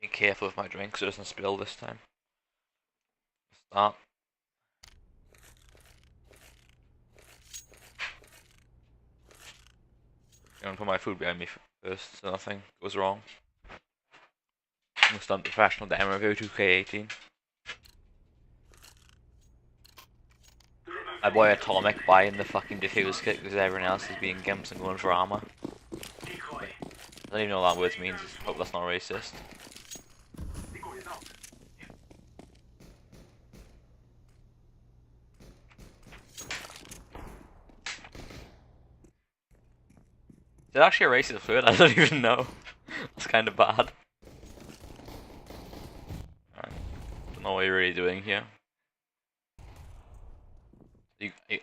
Be careful with my drink so it doesn't spill this time. Start. I'm gonna put my food behind me first so nothing goes wrong. I'm gonna start professional demo review 2K18. My boy Atomic buying the fucking diffuse kit because everyone else is being gimps and going for armor. I don't even know what that word means, I hope that's not racist. Is it actually a racist word? I don't even know. That's kind of bad. Right. Don't know what you're really doing here.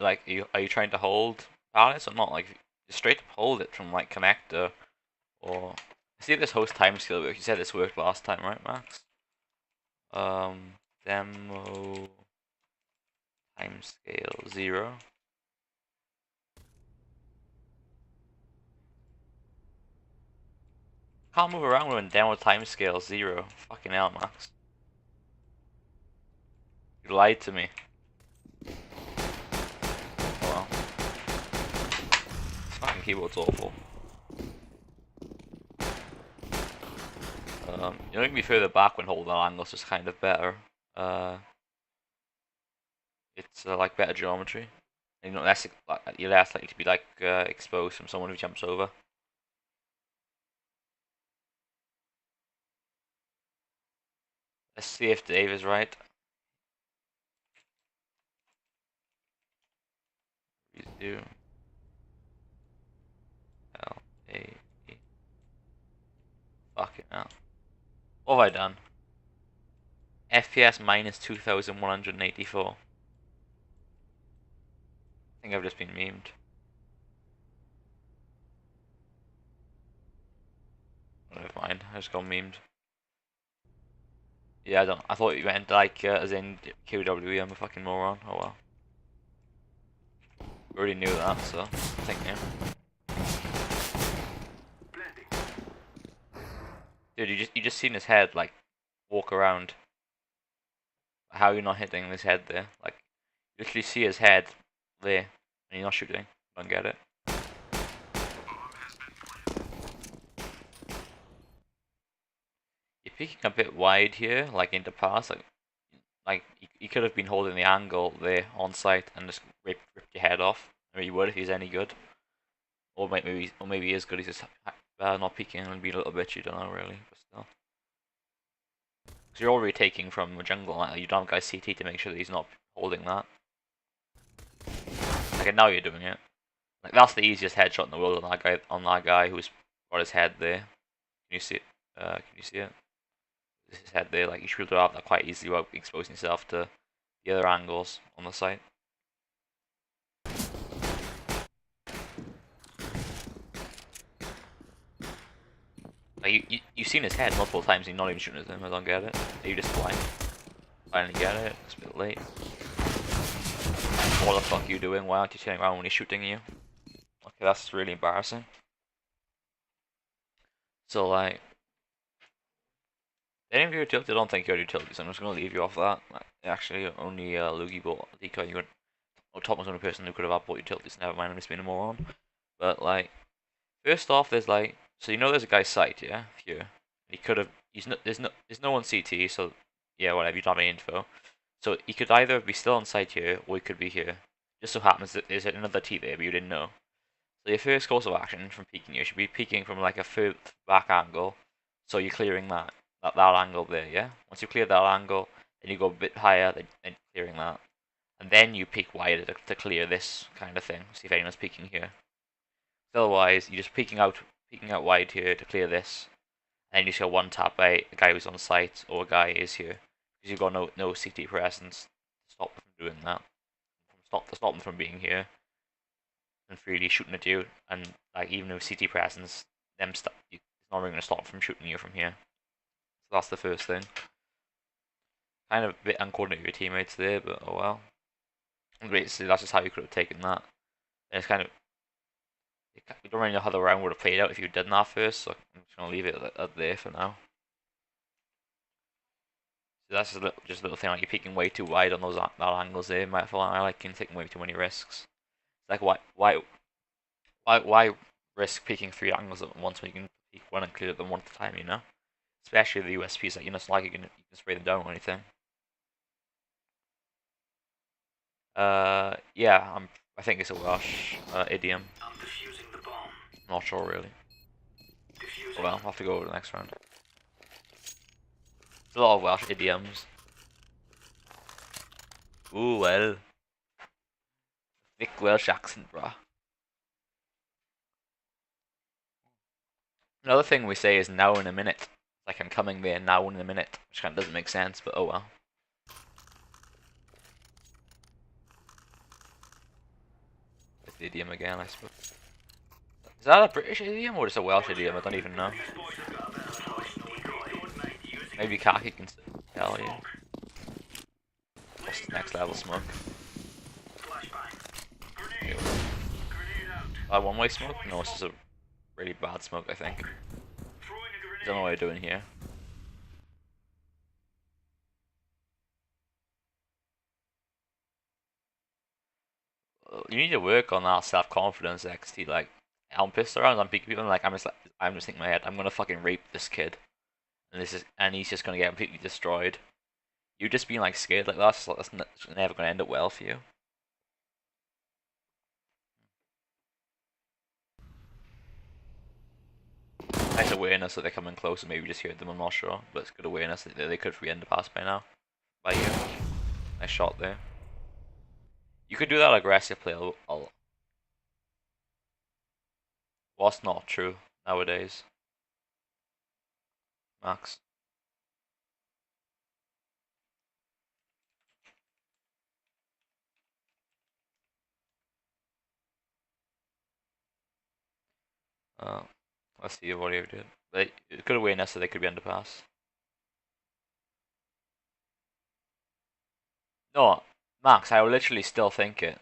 Are you trying to hold pallets or not? Like, just straight up hold it from like connector, or see if this host timescale works. You said this worked last time, right, Max? Demo timescale 0. Can't move around when demo timescale 0. Fucking hell, Max. You lied to me. Oh well. This fucking keyboard's awful. You know, you can be further back when holding that angle's just kind of better. It's like better geometry. And you're less likely to be like exposed from someone who jumps over. Let's see if Dave is right. Please do. L-A-E. Fucking hell. What have I done? FPS minus 2184. I think I've just been memed. Never mind, I just got memed. Yeah, I thought you meant like as in QWE, I'm a fucking moron. Oh well. Already knew that, so thank you. Dude, you just seen his head like walk around. How are you not hitting his head there? Like, you literally see his head there, and you're not shooting. Don't get it. You're peeking a bit wide here, like into pass. Like you could have been holding the angle there on site and just ripped your head off. Or you would if he's any good. Or maybe he is good. He's just not peeking and being a little bitchy. Don't know really, but still. Because you're already taking from a jungle. Like, you don't have guys CT to make sure that he's not holding that. Okay, now you're doing it. Like, that's the easiest headshot in the world on that guy who's got his head there. Can you see it? Can you see it? His head there. Like, you should be able to have that quite easily without exposing yourself to the other angles on the site. Like, you've seen his head multiple times and you're not even shooting at him. I don't get it. Are you just blind? Finally get it. It's a bit late. What the fuck are you doing? Why aren't you turning around when he's shooting you? Okay, that's really embarrassing. So, like, any of your utilities? I don't think you're utilities. I'm just gonna leave you off that. Actually, only Lugi bought decoy. You got. Oh, Top was the only person who could have bought utilities. Never mind, I'm just being a moron. But like, first off, there's like, so you know, there's a guy's site, yeah, here. He could have. There's no one CT, so yeah, whatever. You don't have any info. So he could either be still on site here, or he could be here. Just so happens that there's another T there, but you didn't know. So your first course of action from peeking, you should be peeking from like a further back angle. So you're clearing that angle there, yeah? Once you clear that angle, then you go a bit higher, then clearing that. And then you peek wider to clear this kind of thing. See if anyone's peeking here. Otherwise, you're just peeking out wide here to clear this. And then you just go one tap by a guy who's on site, or a guy is here. Because you've got no CT presence to stop them from doing that. To stop them from being here. And freely shooting at you. And like, even with CT presence, it's not really going to stop them from shooting you from here. So that's the first thing. Kind of a bit uncoordinated with your teammates there, but oh well. And basically, that's just how you could have taken that. And it's kind of, you don't really know how the round would have played out if you did that first, so I'm just going to leave it at there for now. So that's just a little thing, like you're peeking way too wide on those angles there. Might feel like I like taking way too many risks. Like why risk peeking 3 angles at once when you can peek one and clear them one at a time, you know? Especially the USPs, that it's not like you can spray them down or anything. Yeah, I think it's a Welsh idiom. I'm defusing the bomb. Not sure really. Well, I'll have to go to the next round. There's a lot of Welsh idioms. Ooh, well. Thick Welsh accent, bruh. Another thing we say is now in a minute. Like I'm coming there now in a minute, which kind of doesn't make sense, but oh well. It's the idiom again, I suppose. Is that a British idiom or just a Welsh idiom? I don't even know. Maybe Kaki can tell you. What's the next level smoke? One-way smoke? No, it's just a really bad smoke, I think. I don't know what you're doing here. You need to work on that self-confidence, XT. Like, I'm pissed around, I'm peeking people, and I'm just thinking in my head, I'm gonna fucking rape this kid, and he's just gonna get completely destroyed. You just being like scared like that's never gonna end up well for you. Nice awareness that they're coming close, and maybe just heard them. I'm not sure, but it's good awareness that they could be end the pass by now. By you, nice shot there. You could do that aggressive play. What's not true nowadays, Max? Let's see what he did. But it's good awareness that they could be underpass. No, Max, I will literally still think it.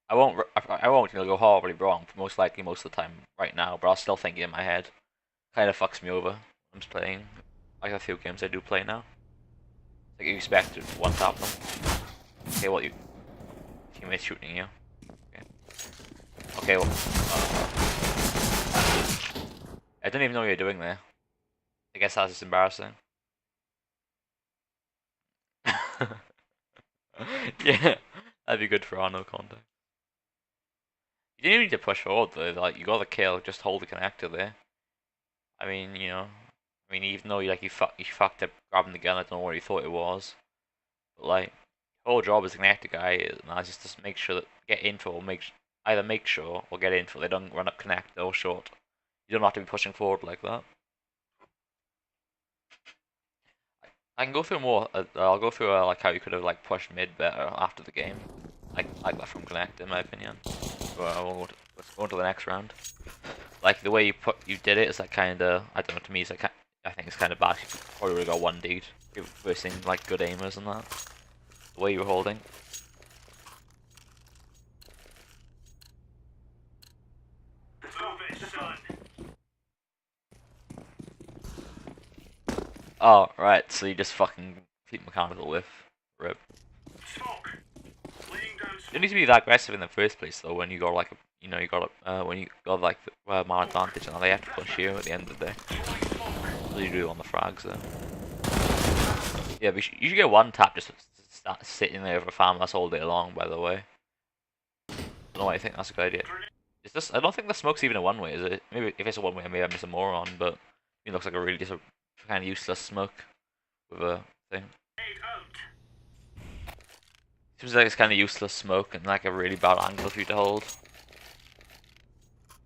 I won't. Go horribly wrong. Most likely, most of the time, right now. But I'll still think it in my head. Kind of fucks me over when I'm playing. Like a few games I do play now. Like you expect to one tap them. Okay, what you teammates shooting you. Okay. Okay. Well, I didn't even know what you're doing there. I guess that's just embarrassing. Yeah, that'd be good for our no contact. You didn't need to push forward though. Like you got the kill, just hold the connector there. I mean, even though you fucked up grabbing the gun, I don't know what you thought it was. But like, your whole job as a connector guy is just to make sure that get info, or either make sure or get info. They don't run up connector or short. You don't have to be pushing forward like that. I can go through more. I'll go through like how you could have like pushed mid better after the game, like that from connect, in my opinion. Well, let's go on to the next round. Like the way you did it is like kind of, I don't know, to me it's like, I think it's kind of bad. You probably would have got one deed versing like good aimers and that. The way you were holding. Oh right, so you just fucking keep mechanical whiff. Rip. You don't need to be that aggressive in the first place though. When you got like when you got like the man advantage, and they have to push you at the end of the day. So you do on the frags though. Yeah, but you should get one tap just to start sitting there for farmless all day long. By the way, I don't know why I think that's a good idea. Is this? I don't think the smoke's even a one way, is it? Maybe if it's a one way, maybe I'm just a moron. But it looks like a really just a kind of useless smoke with a thing. Seems like it's kind of useless smoke and like a really bad angle for you to hold.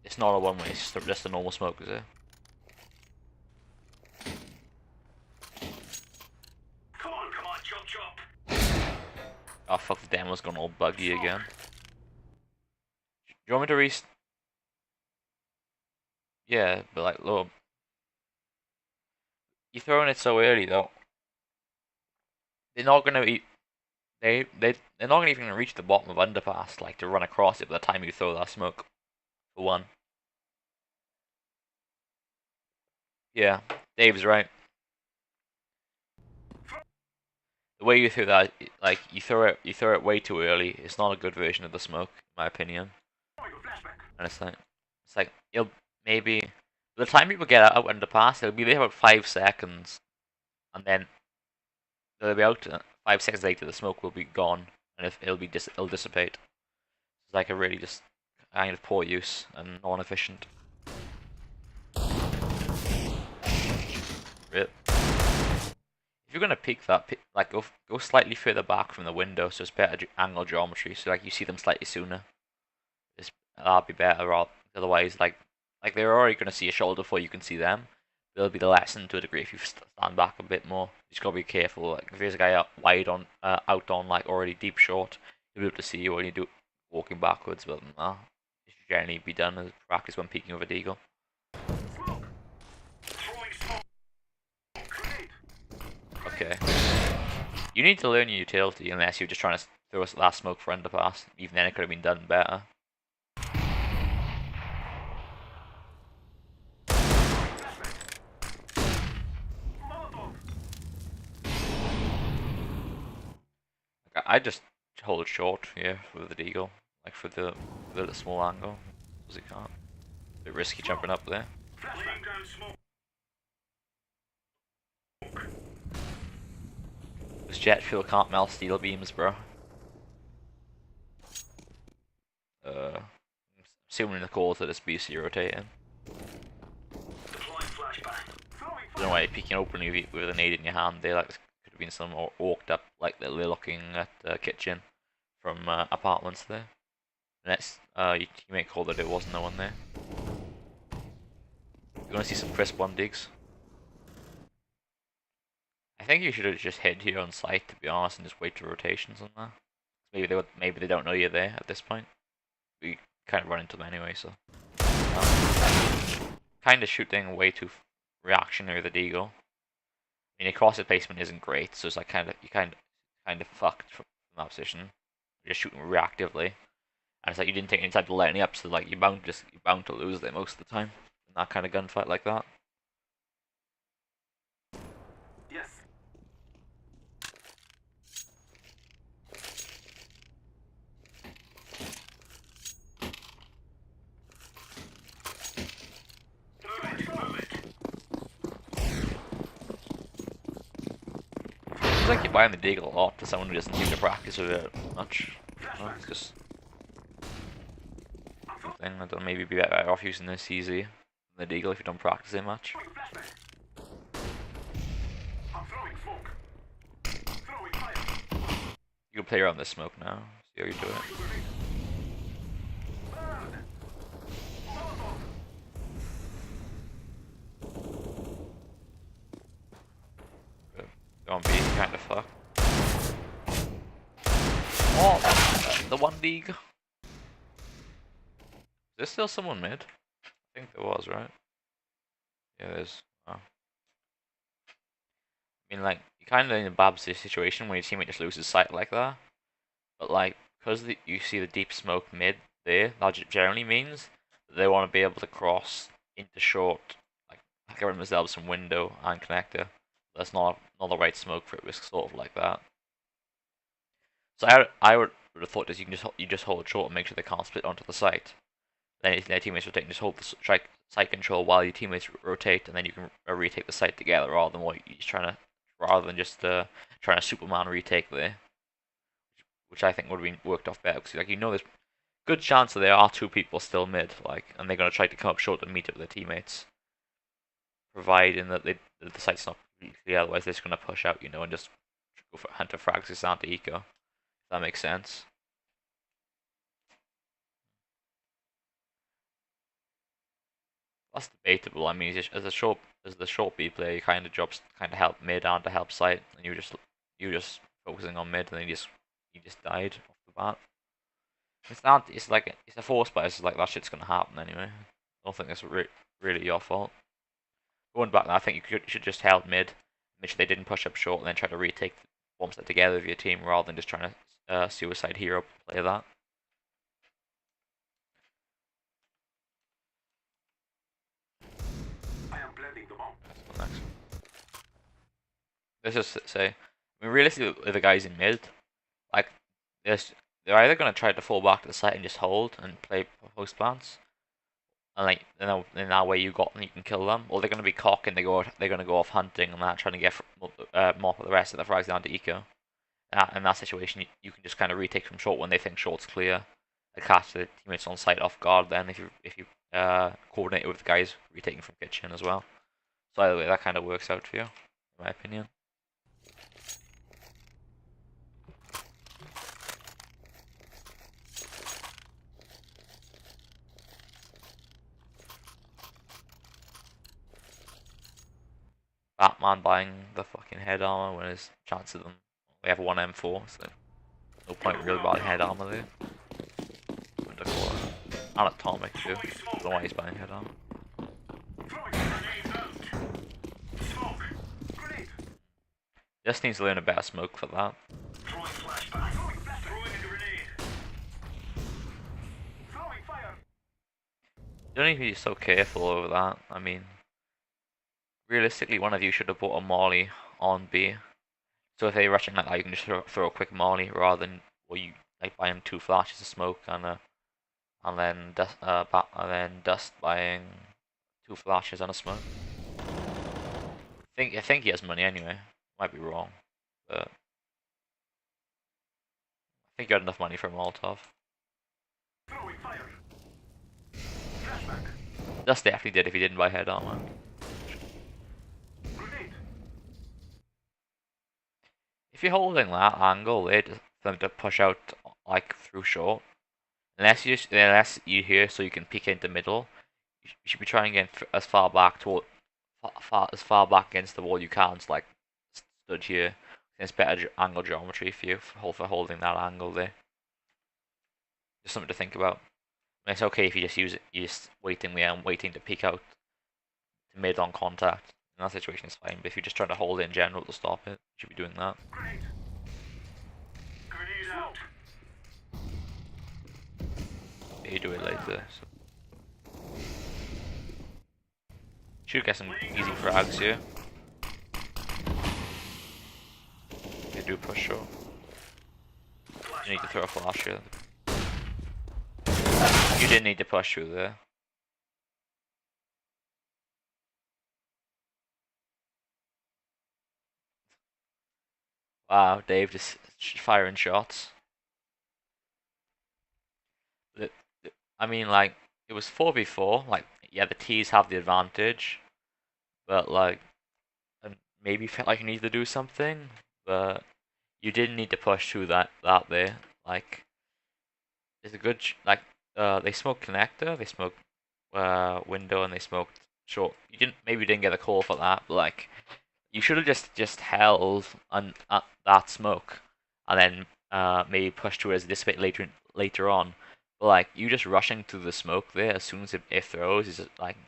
It's not a one way, it's just a normal smoke, is it? Come on, chop chop. Oh fuck, the demo's gone all buggy again. Do you want me to Yeah, but like, look. You're throwing it so early though. They're not gonna eat. They're not even gonna reach the bottom of underpass like to run across it by the time you throw that smoke. For one. Yeah, Dave's right. the way you throw that, like you throw it way too early. It's not a good version of the smoke, in my opinion. And it's like you'll maybe by the time people get out underpass, it'll be there about 5 seconds, and then they'll be out. 5 seconds later, the smoke will be gone, and it'll dissipate. It's like a really just kind of poor use and non-efficient. Rip. If you're gonna peek that, like go slightly further back from the window, so it's better angle geometry. So like you see them slightly sooner. That'll be better. Otherwise, like they're already gonna see your shoulder before you can see them. It'll be the lesson to a degree if you stand back a bit more. You just gotta be careful. Like if there's a guy out wide on, out on like already deep short, you'll be able to see you when you do walking backwards. But it should generally be done as practice when peeking over the deagle. Okay. You need to learn your utility unless you're just trying to throw us last smoke for underpass. Even then, it could have been done better. I just hold it short here with the deagle, like for the small angle, because he can't. A bit risky jumping up there. This jet fuel can't melt steel beams, bro. Assuming the cause of this BC rotating. Don't know why you're peeking open with a nade in your hand there. Like this could have been some orked up, like they're looking at the kitchen from apartments there. And that's your teammate called that there wasn't no one there. You want to see some crisp one digs? I think you should have just hid here on site, to be honest, and just wait for rotations on that. Maybe they don't know you're there at this point. We kind of run into them anyway, so kind of shooting way too reactionary with the deagle. I mean, your crosshair placement isn't great, so it's like you kind of fucked from that position. You're just shooting reactively, and it's like you didn't take any time to lighten up, so like you're bound to lose there most of the time in that kind of gunfight like that. Yes. It's like you're buying the deagle a lot to someone who doesn't seem to practice with it much. It's just something. I don't know, maybe be better off using the CZ than the deagle if you don't practice it much. You can play around this smoke now. See how you do it. Don't be kind of fucked. Oh, the one league. Is there still someone mid? I think there was, right? Yeah, there's. Oh. I mean, like, you're kind of in a bad situation when your teammate just loses sight like that. But, like, because you see the deep smoke mid there, that generally means that they want to be able to cross into short, like give themselves some window and connector. That's not the right smoke for a risk sort of like that. So I would have thought is you just hold short and make sure they can't split onto the site. Then if their teammates rotate, just hold the site control while your teammates rotate, and then you can retake the site together rather than just trying to Superman retake there, which I think would have been worked off better because like there's good chance that there are two people still mid, like, and they're gonna try to come up short and meet up with their teammates, providing that the site's not completely. Otherwise, they're just gonna push out, and just go for hunter frags to sound to eco. If that makes sense. That's debatable. I mean, as the short B player, you kind of help mid and to help site, and you just focusing on mid, and then you just died off the bat. It's a force, but it's like that shit's gonna happen anyway. I don't think it's really your fault. Going back, I think you should just help mid, make sure they didn't push up short, and then try to retake the bomb set together with your team rather than just trying to suicide hero play that. I am planting the bomb. Next. Let's just say, I mean, realistically, with the guys in mid, like, they're either gonna try to fall back to the site and just hold and play post plants, and like in that way you can kill them, or they're gonna be cocking. They're gonna go off hunting and that, trying to get more of the rest of the frags down to eco. In that situation, you can just kind of retake from short when they think short's clear, and catch the teammates on site off guard. Then if you coordinate it with the guys retaking from kitchen as well. So either way, that kind of works out for you, in my opinion. Batman buying the fucking head armor when his chance of them. We have one M4, so no point really buying head armor there. And atomic too. I don't know why he's buying head armor. Just needs to learn a better smoke for that. You don't need to be so careful over that. I mean, realistically, one of you should have bought a molly on B. So if they're rushing like that, you can just throw a quick molly rather than, or you like buy them 2 flashes of smoke and then dust buying 2 flashes and a smoke. I think he has money anyway. Might be wrong, but I think you had enough money for a Molotov. Dust definitely did if he didn't buy head armor. If you're holding that angle, they just them to push out like through short. Unless you hear so you can peek into middle, you should be trying to get as far back as far back against the wall you can. So like stood here. It's better angle geometry for you for holding that angle there. Just something to think about. I mean, it's okay if you just use it. You're just waiting there and waiting to peek out to mid on contact. In that situation, it's fine. But if you're just trying to hold it in general to stop it, you should be doing that. Grenade out. You do it later. So. Should get some easy frags here. You do push short. You need to throw a flash here. You didn't need to push through there. Wow, Dave just firing shots. I mean, like, it was 4v4. Like, yeah, the T's have the advantage, but like, maybe felt like you needed to do something, but you didn't need to push through that there. Like, it's a good they smoked connector, they smoked window, and they smoked short. Maybe you didn't get a call for that, but like, you should have just held on that smoke, and then maybe pushed through as dissipate later on. But like, you just rushing through the smoke there as soon as it throws is like,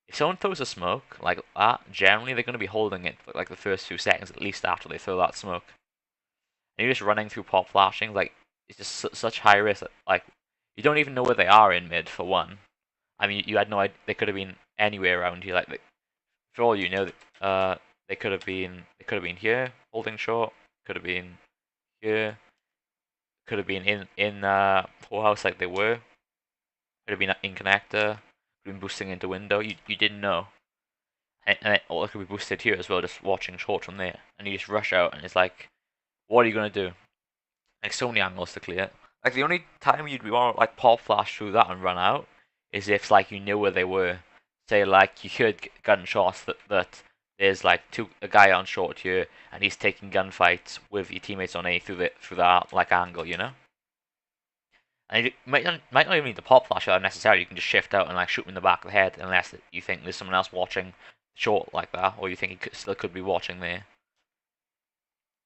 if someone throws a smoke like that, generally they're going to be holding it for like the first few seconds at least after they throw that smoke. And you're just running through pop flashing, like, it's just such high risk that, like, you don't even know where they are in mid for one. I mean, you had no idea. They could have been anywhere around here. Like, for all you know, they could have been here holding short. Could have been here. Could have been in whorehouse like they were. Could have been in connector. Could have been boosting into window. You didn't know. Or it could be boosted here as well, just watching short from there. And you just rush out, and it's like, what are you gonna do? Like, so many angles to clear. Like, the only time you'd want to like pop flash through that and run out is if like you knew where they were. Say like you heard gunshots that there's like a guy on short here and he's taking gunfights with your teammates on A through that like angle, you know. And you might not even need to pop flash out necessarily. You can just shift out and like shoot him in the back of the head unless you think there's someone else watching short like that, or you think he still could be watching there.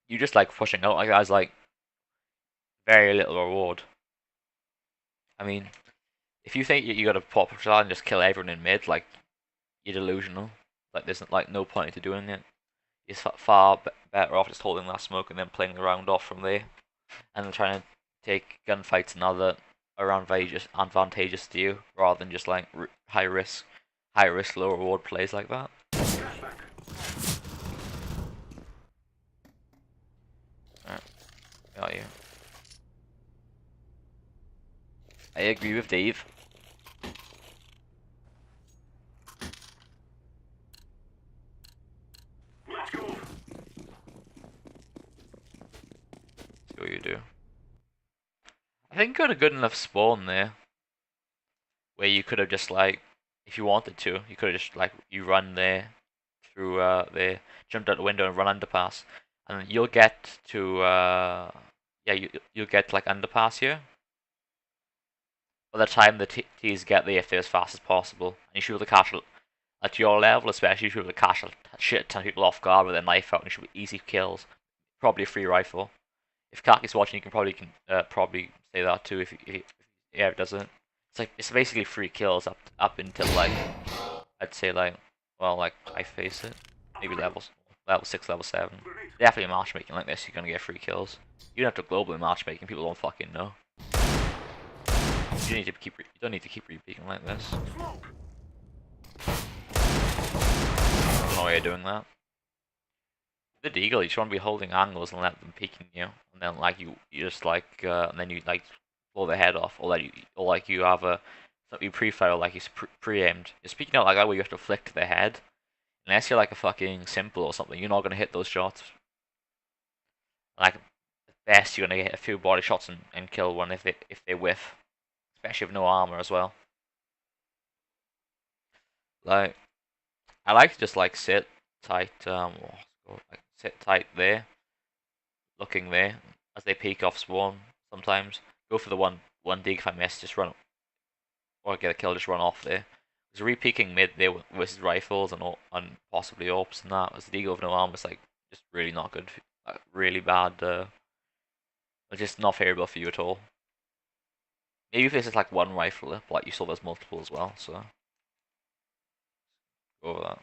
You just like pushing out like that is like very little reward. I mean, if you think you got to pop shot and just kill everyone in mid, like, you're delusional. Like, there's like no point to doing it. It's far better off just holding that smoke and then playing the round off from there, and then trying to take gunfights and other advantageous to you, rather than just like high risk, low reward plays like that. Got you. I agree with Dave. See what you do. I think you got a good enough spawn there, where you could have just like, if you wanted to, you could have just like you run there through there, jumped out the window and run underpass, and you'll get to yeah, you'll get like underpass here. By the time the T's get there, if they're as fast as possible, and you should be able to catch at your level, especially, you should be able to catch a shit ton of people off guard with a knife out, and it should be easy kills. Probably a free rifle. If Kaki's watching, you can probably say that too. If yeah, it doesn't. It's basically free kills up until like I'd say like well like I face it maybe level 6, level 7. Definitely matchmaking like this, you're gonna get free kills. You don't have to globally matchmaking. People don't fucking know. You don't need to keep repeating like this. I don't know why you're doing that. The Deagle, you just want to be holding angles and let them peeking you, and then like you just like and then you like blow their head off, or like you have a something pre-fire like it's pre-aimed. You're speaking out like that where you have to flick to their head. Unless you're like a fucking simple or something, you're not gonna hit those shots. Like at best, you're gonna get a few body shots and kill one if they whiff, especially with no armor as well. Like I like to just like sit tight, like sit tight there, looking there as they peek off spawn. Sometimes go for the one dig. If I miss, just run or get a kill, just run off there. Because re-peeking mid there versus rifles and possibly AWPs and that, as the Deagle with no armor is like just really not good, really bad. Just not favorable for you at all. Maybe if this is like one rifle, but like you saw there's multiple as well, so go over that.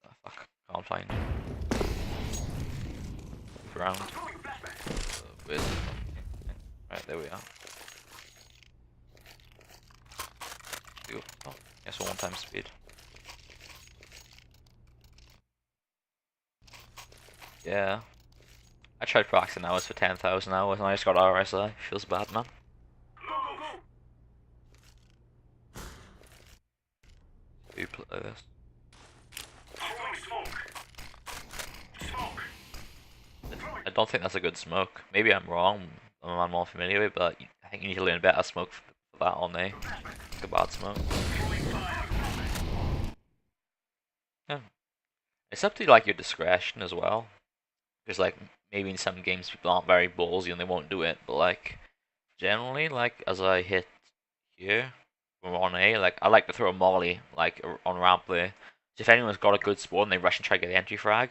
Oh, fuck, can't find ground. Where's it? Right, there we are. Oh, yes, 1 time speed. Yeah. I tried practicing hours for 10,000 hours and I just got RSI. Feels bad, man. You play this. I don't think that's a good smoke. Maybe I'm wrong. I'm more familiar with it, but I think you need to learn better smoke for that on there. It's a bad smoke. Yeah. It's up to like your discretion as well. Because like maybe in some games people aren't very ballsy and they won't do it, but like generally like as I hit here from on A, like I like to throw a molly like on ramp there. So if anyone's got a good spawn, they rush and try to get the entry frag.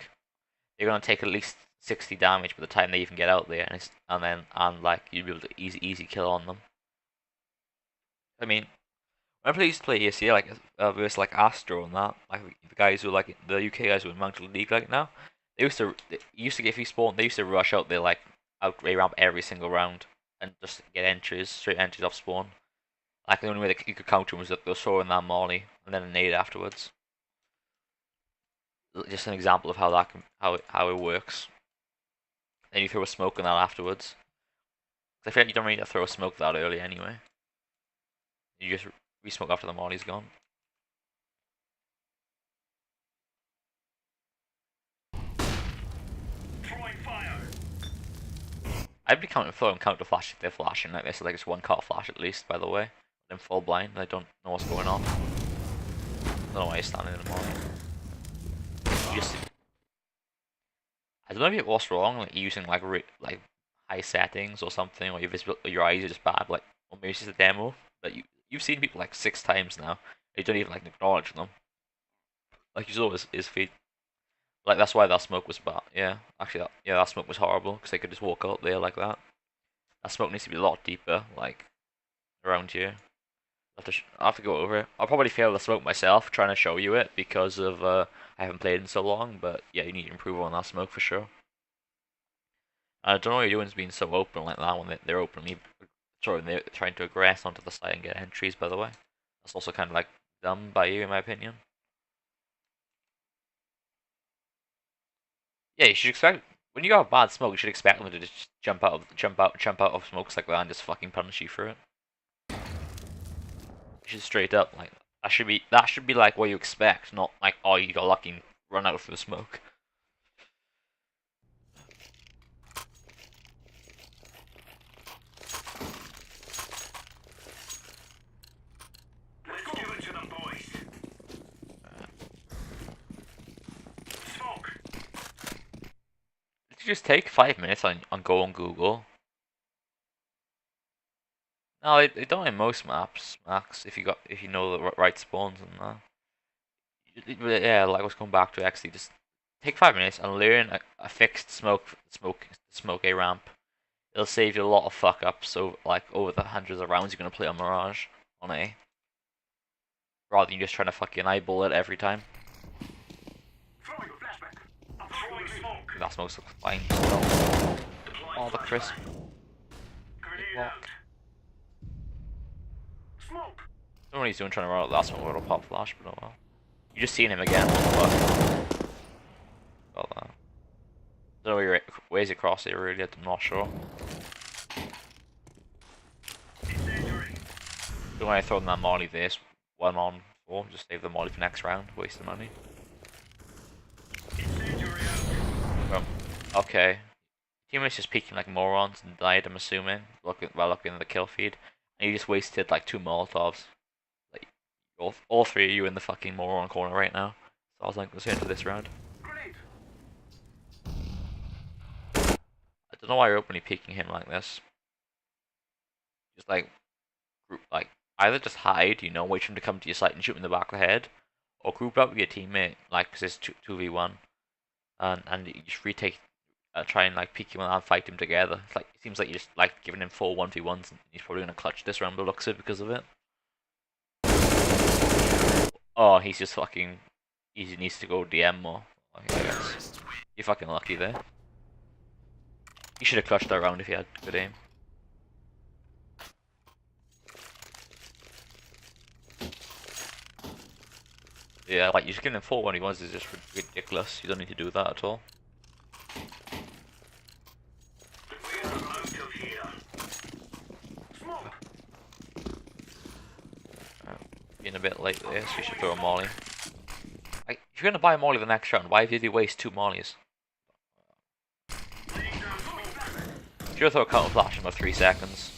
They're gonna take at least 60 damage by the time they even get out there, and like you'll be able to easy kill on them. I mean, whenever I used to play ESC like versus like Astro and that, like the guys who like the UK guys who are Mountain League like now, they used to get free spawn. They used to rush out there like out A ramp every single round and just get entries, straight entries off spawn. Like the only way that you could counter them was that they'll throw in that molly and then a nade afterwards. Just an example of how that how it works. Then you throw a smoke on that afterwards. I feel like you don't really need to throw a smoke that early anyway. You just re-smoke after the molly's gone. I'd be throwing counter flash if they're flashing like this, like it's one cut flash at least, by the way. I'm full blind, I don't know what's going on. Don't know why he's standing in the molly. I don't know if what's wrong, like using like high settings or something, or your eyes are just bad, like, or maybe it's just a demo. But you've seen people like 6 times now. You don't even like acknowledge them. Like you saw his feet. Like that's why that smoke was bad. Yeah, actually, that smoke was horrible because they could just walk out there like that. That smoke needs to be a lot deeper, like around here. I have to go over it. I'll probably fail the smoke myself trying to show you it because of I haven't played in so long. But yeah, you need to improve on that smoke for sure. I don't know what you're doing is being so open like that when they're openly they're trying to aggress onto the site and get entries, by the way. That's also kind of like dumb by you, in my opinion. Yeah, you should expect when you have bad smoke, you should expect them to just jump out of smokes like that and just fucking punish you for it. You should straight up like that should be like what you expect, not like oh you got lucky and run out for the smoke. Let's give it to them, boys. Smoke. Did you just take 5 minutes on go on Google? No, they don't in most maps, Max. If you know the right spawns and that. Yeah, like I was going back to actually just take 5 minutes and learn a fixed smoke a ramp. It'll save you a lot of fuck ups over the hundreds of rounds you're gonna play on Mirage on A. Rather than just trying to fucking eyeball it every time. Throwing a flashback. I'm throwing smoke. That smoke looks fine. All the crisp. Grenade out. Smoke. I don't know what he's doing trying to run out that smoke with a pop flash, but oh well. You just seen him again. What? Got that. Don't know where's he across here really, I'm not sure. Don't want to throw them that molly this one on 4, just save the molly for next round, waste the money. Okay. Teammates just peeking like morons and died, I'm assuming, while looking at the kill feed. And you just wasted like 2 Molotovs. Like all 3 of you in the fucking moron corner right now. So I was like, let's enter this round. I don't know why you're openly peeking him like this. Just like either just hide, wait for him to come to your site and shoot him in the back of the head, or group up with your teammate, like because it's 2v1, and you just retake, try and like peek him and fight him together. It's like it seems like you're just like giving him 4 1v1s, and he's probably gonna clutch this round, but looks it because of it. Oh, he's just fucking. He needs to go DM more. I guess. You're fucking lucky there. You should have clutched that round if you had good aim. Yeah, like, you're just giving him 4 1v1s is just ridiculous. You don't need to do that at all. Being a bit late there, so you should throw a molly. Like, if you're gonna buy a molly the next round, why did you waste 2 mollies? Should throw a counter flash in about 3 seconds.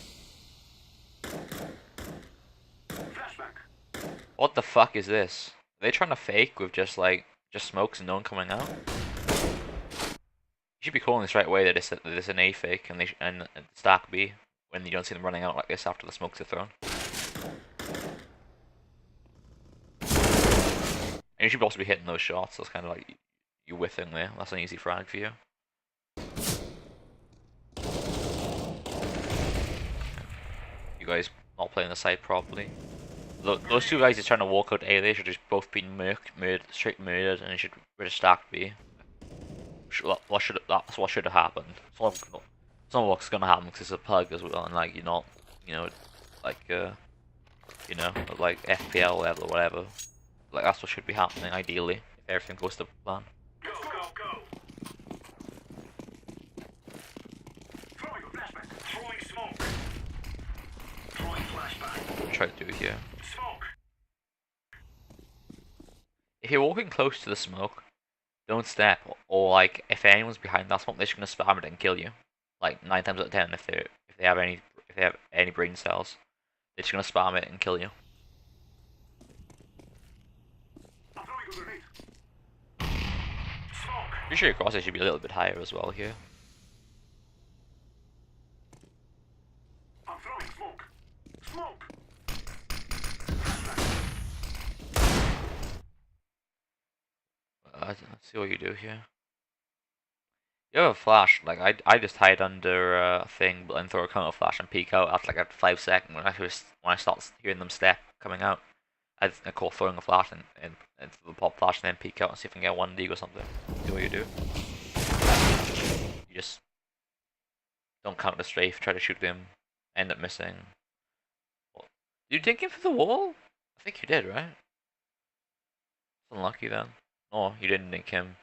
What the fuck is this? Are they trying to fake with just smokes and no one coming out? You should be calling this right away that it's an A fake and stack B when you don't see them running out like this after the smokes are thrown. And you should also be hitting those shots. That's kind of like you whiffing there. That's an easy frag for you. You guys not playing the side properly. Those 2 guys are trying to walk out A. They should just both be straight murdered, and they should just stack B. That's what should have happened. It's not what's gonna happen because it's a pug as well, and like you're not, like like FPL level or whatever. Like that's what should be happening ideally if everything goes to plan. Go, go, go. Throwing a flashback. Throwing smoke. Throwing flashback. Try to do it here. Smoke. If you're walking close to the smoke, don't step, or like if anyone's behind that smoke, they're just gonna spam it and kill you. Like 9 times out of 10, if they have any brain cells, they're just gonna spam it and kill you. I'm throwing a grenade. Smoke. Pretty sure your crosses should be a little bit higher as well here. I'm throwing smoke. Smoke. Let's see what you do here. You have a flash. Like I just hide under a thing and throw a counter flash and peek out after like a 5 second when I start hearing them step coming out. I call throwing a flash and the pop flash and then peek out and see if I can get 1 dig or something. Do what you do. You just don't counter strafe, try to shoot them, end up missing. Did you dig him for the wall? I think you did, right? Unlucky then. Oh, you didn't nick him.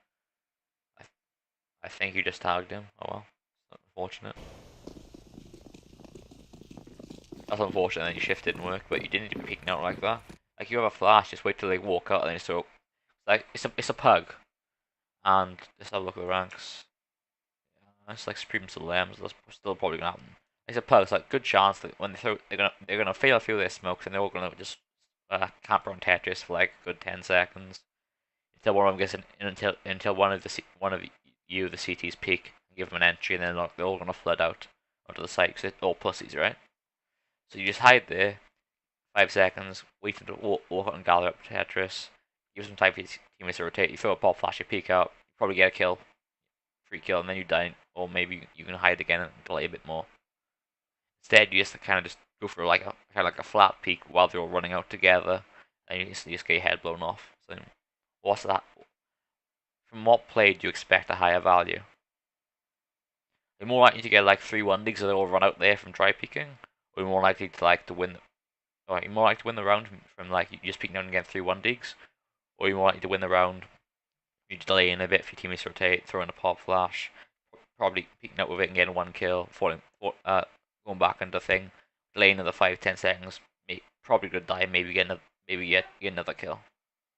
I think you just tagged him. Oh well. That's unfortunate. That's unfortunate that your shift didn't work, but you didn't need to be peeking out like that. Like you have a flash, just wait till they walk out and then just throw. Like it's a pug. And let's have a look at the ranks. It's like Supreme Lambs, that's still probably gonna happen. It's a pug, it's like good chance that when they throw they're gonna fail a few of their smokes and they're all gonna just camp around Tetris for like a good 10 seconds. Until one of them gets until one of you the CTs peak and give them an entry, and then like, they're all gonna flood out onto the site because they're all pussies, right? So you just hide there, 5 seconds, wait until walk out and gather up Tetris, give some time for your teammates to rotate, you throw a pop flash, you peek out, you probably get a kill, free kill, and then you die, or maybe you can hide again and delay a bit more. Instead, you just kind of just go for like a flat peek while they're all running out together, and you just get your head blown off. So what's that? From what play do you expect a higher value? You're more likely to get like 3-1 digs that all run out there from dry peeking, or you're more likely to win. Or you're more likely to win the round from like you just peeking down and getting 3-1 digs, or you're more likely to win the round. You delay in a bit for your teammates to rotate, throw in a pop flash, probably peeking out with it and getting one kill, going back into thing, delaying another 5-10 seconds, probably gonna die, maybe get another kill,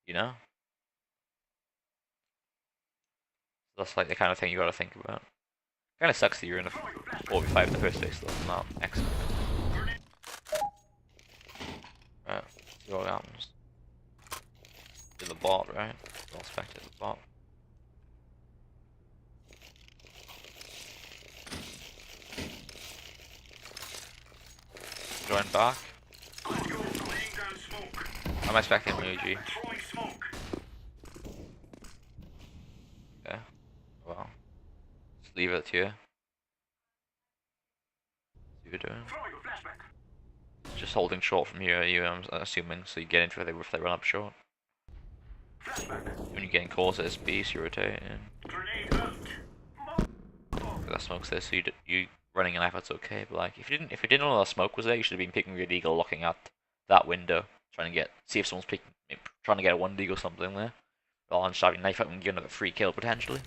you know? That's like the kind of thing you gotta think about. Kinda sucks that you're in a 4v5 in the first place though, not excellent. Right, see what happens. To the bot, right? I'll spectate the bot. Join back. I'm expecting Muji. Okay. Well. Just leave it to you. See what you're doing. Just holding short from here, I'm assuming, so you get into it if they run up short. When you're getting calls at SB, so you rotate in. That smoke's there, so you running an effort's okay, but like if you didn't know that smoke was there, you should have been picking your deagle, looking at that window, trying to see if someone's trying to get a 1 dig or something there. Rather than shouting knife out and get another free kill potentially.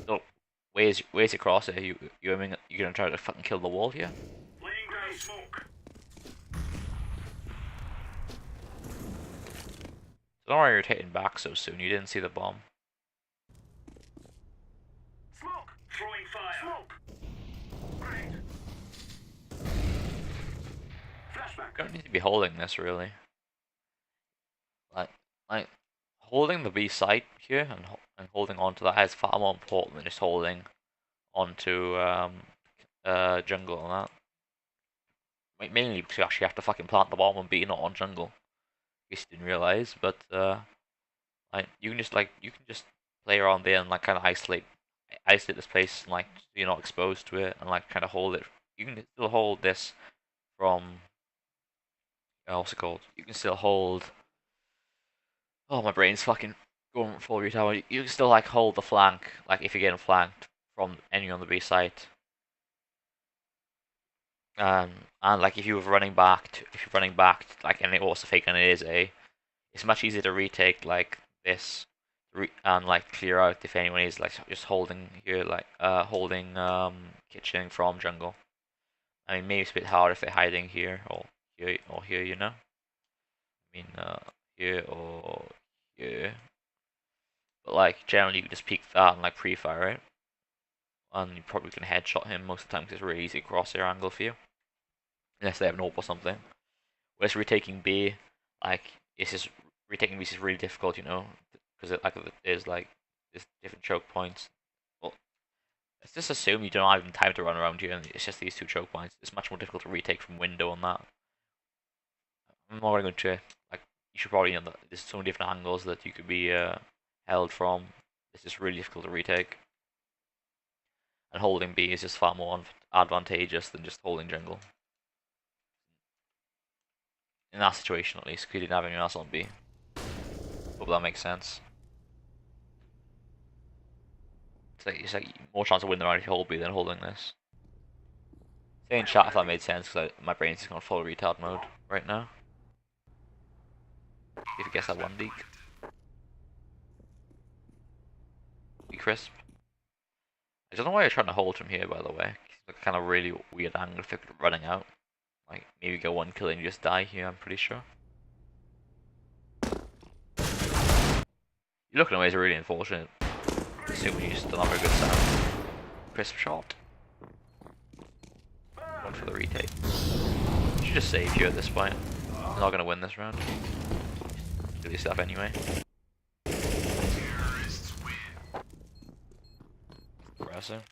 So where's your crosshair? You're gonna try to fucking kill the wall here? So don't worry, you're rotating back so soon. You didn't see the bomb. Smoke! Throwing fire! Smoke! Grenade! Flashback! You don't need to be holding this really. Like holding the B site here and holding onto that is far more important than just holding onto jungle and that. Like, mainly because you actually have to fucking plant the bomb on B, not on jungle. In case you didn't realize, but like you can just play around there and like kind of isolate this place and like so you're not exposed to it and like kind of hold it. You can still hold this from what's it called? You can still hold. Oh, my brain's fucking going full retard. You can still like hold the flank, like if you're getting flanked from anyone on the B site. And like if you're running back, like and it also fake and it is A, it's much easier to retake like this, and like clear out if anyone is like just holding here, like holding kitchen from jungle. I mean maybe it's a bit hard if they're hiding here or here, you know. I mean here or here, but like generally you can just peek that and like pre-fire it, and you probably can headshot him most of the time because it's really easy crosshair angle for you. Unless they have an AWP or something. Whereas retaking B, like retaking B is really difficult, you know, because there's different choke points. Well, let's just assume you don't have even time to run around here, and it's just these 2 choke points. It's much more difficult to retake from window on that. I'm not going to like. You should probably know that there's so many different angles that you could be held from. It's just really difficult to retake. And holding B is just far more advantageous than just holding jungle. In that situation at least, because you didn't have anyone else on B. Hope that makes sense. It's like more chance of winning the round if you hold B than holding this. Say in chat if that made sense, because my brain's just going full retard mode right now. If you guess that 1 dig. be crisp. I don't know why you're trying to hold from here, by the way. It's kind of really weird angle if they're running out. Like, maybe get one kill and you just die here, I'm pretty sure. You're looking away is really unfortunate. Assuming you just don't have a good sound. Crisp shot. One for the retake. You should just save here at this point. You're not gonna win this round. Kill yourself anyway. Impressive.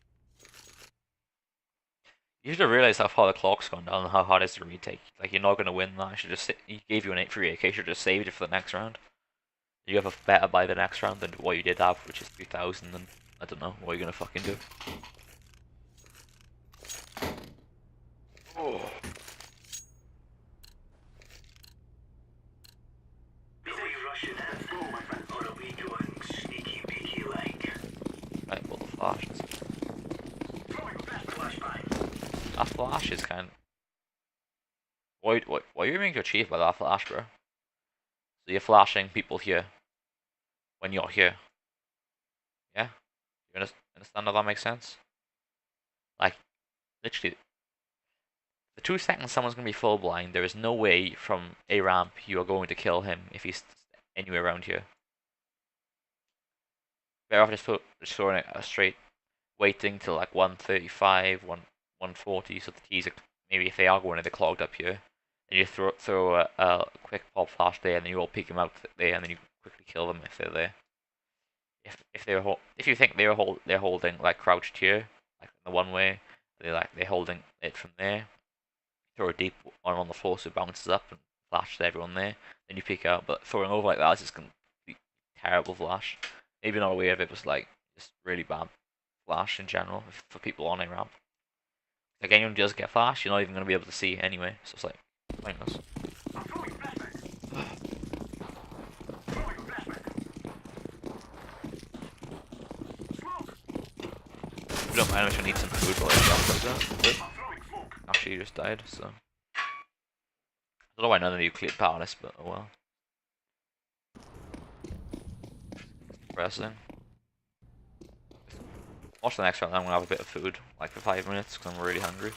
You should have realized how far the clock's gone down and how hard it is to retake. Like, you're not gonna win that. I should just he gave you an 8-3 AK, you should just saved it for the next round. You have a better buy the next round than what you did have, which is 2,000, and I don't know what you're gonna fucking do. Oh. Right, well, the flash is. That flash is kind of. What are you aiming to achieve by that flash, bro? So you're flashing people here when you're here. Yeah? You understand how that makes sense? Like, literally, the 2 seconds someone's going to be full blind, there is no way from a ramp you are going to kill him if he's anywhere around here. Better off just throwing it straight, waiting till like 135, 140, so the T's are, maybe if they are going, they're clogged up here. And you throw a quick pop flash there, and then you all peek them out there, and then you quickly kill them if they're there. If you think they're holding like crouched here, like in the one way, they're holding it from there. Throw a deep one on the floor so it bounces up and flashes everyone there. Then you peek out, but throwing over like that is just complete terrible flash. Maybe not aware of it, but like just really bad flash in general for people on a ramp. Like anyone who does get flash, you're not even gonna be able to see anyway. So it's like pointless. If you don't mind, I'm just gonna eat some food while I jump like that. But actually, you just died, so. I don't know why none of you cleared powerless, but oh well. Pressing. Watch the next round, I'm gonna have a bit of food, like for 5 minutes, because I'm really hungry.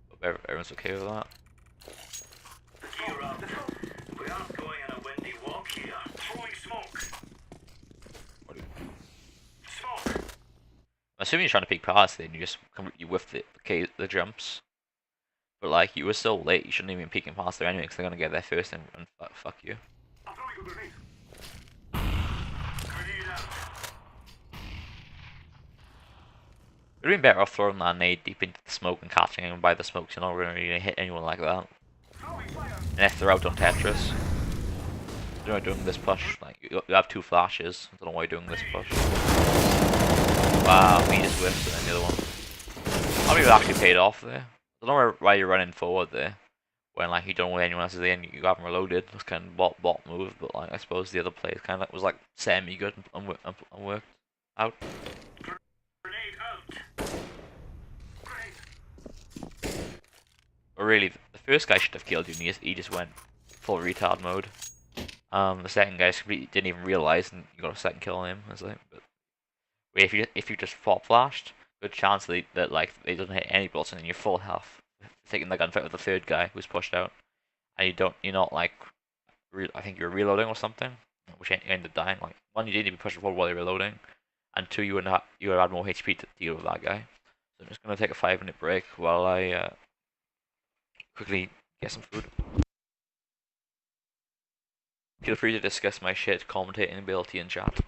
Hope everyone's okay with that. We aren't going on a windy walk here. Throwing smoke. Smoke. I'm assuming you're trying to peek past it and you just completely whiff the jumps. But like, you were so late, you shouldn't even be peeking past there anyway, because they're gonna get there first and fuck you. I'm throwing a grenade. Grenade out. It would have been better off throwing that nade deep into the smoke and catching him by the smoke, so you're not really gonna hit anyone like that. And if they're out on Tetris, you're not doing this push. Like, you have 2 flashes. I don't know why you're doing this push. Wow, he just whiffed and then the other one. Probably actually paid off there. I don't know why you're running forward there when like you don't know where anyone else is there and you haven't reloaded. It's kind of bot move, but like I suppose the other play kind of was like semi good and worked out. Grenade out. Grenade. But really, the first guy should have killed you, and he just went full retard mode. The second guy completely didn't even realize, and you got a second kill on him. I was like, but if you just pop flashed, good chance that like they doesn't hit any bullets and then you're full health, taking the gunfight with the third guy who's pushed out, and you're not like, I think you're reloading or something, which ended up dying. Like, one, you didn't even push forward while you're reloading, and 2, you would have had more HP to deal with that guy. So I'm just gonna take a 5-minute break while I quickly get some food. Feel free to discuss my shit commentating ability in chat.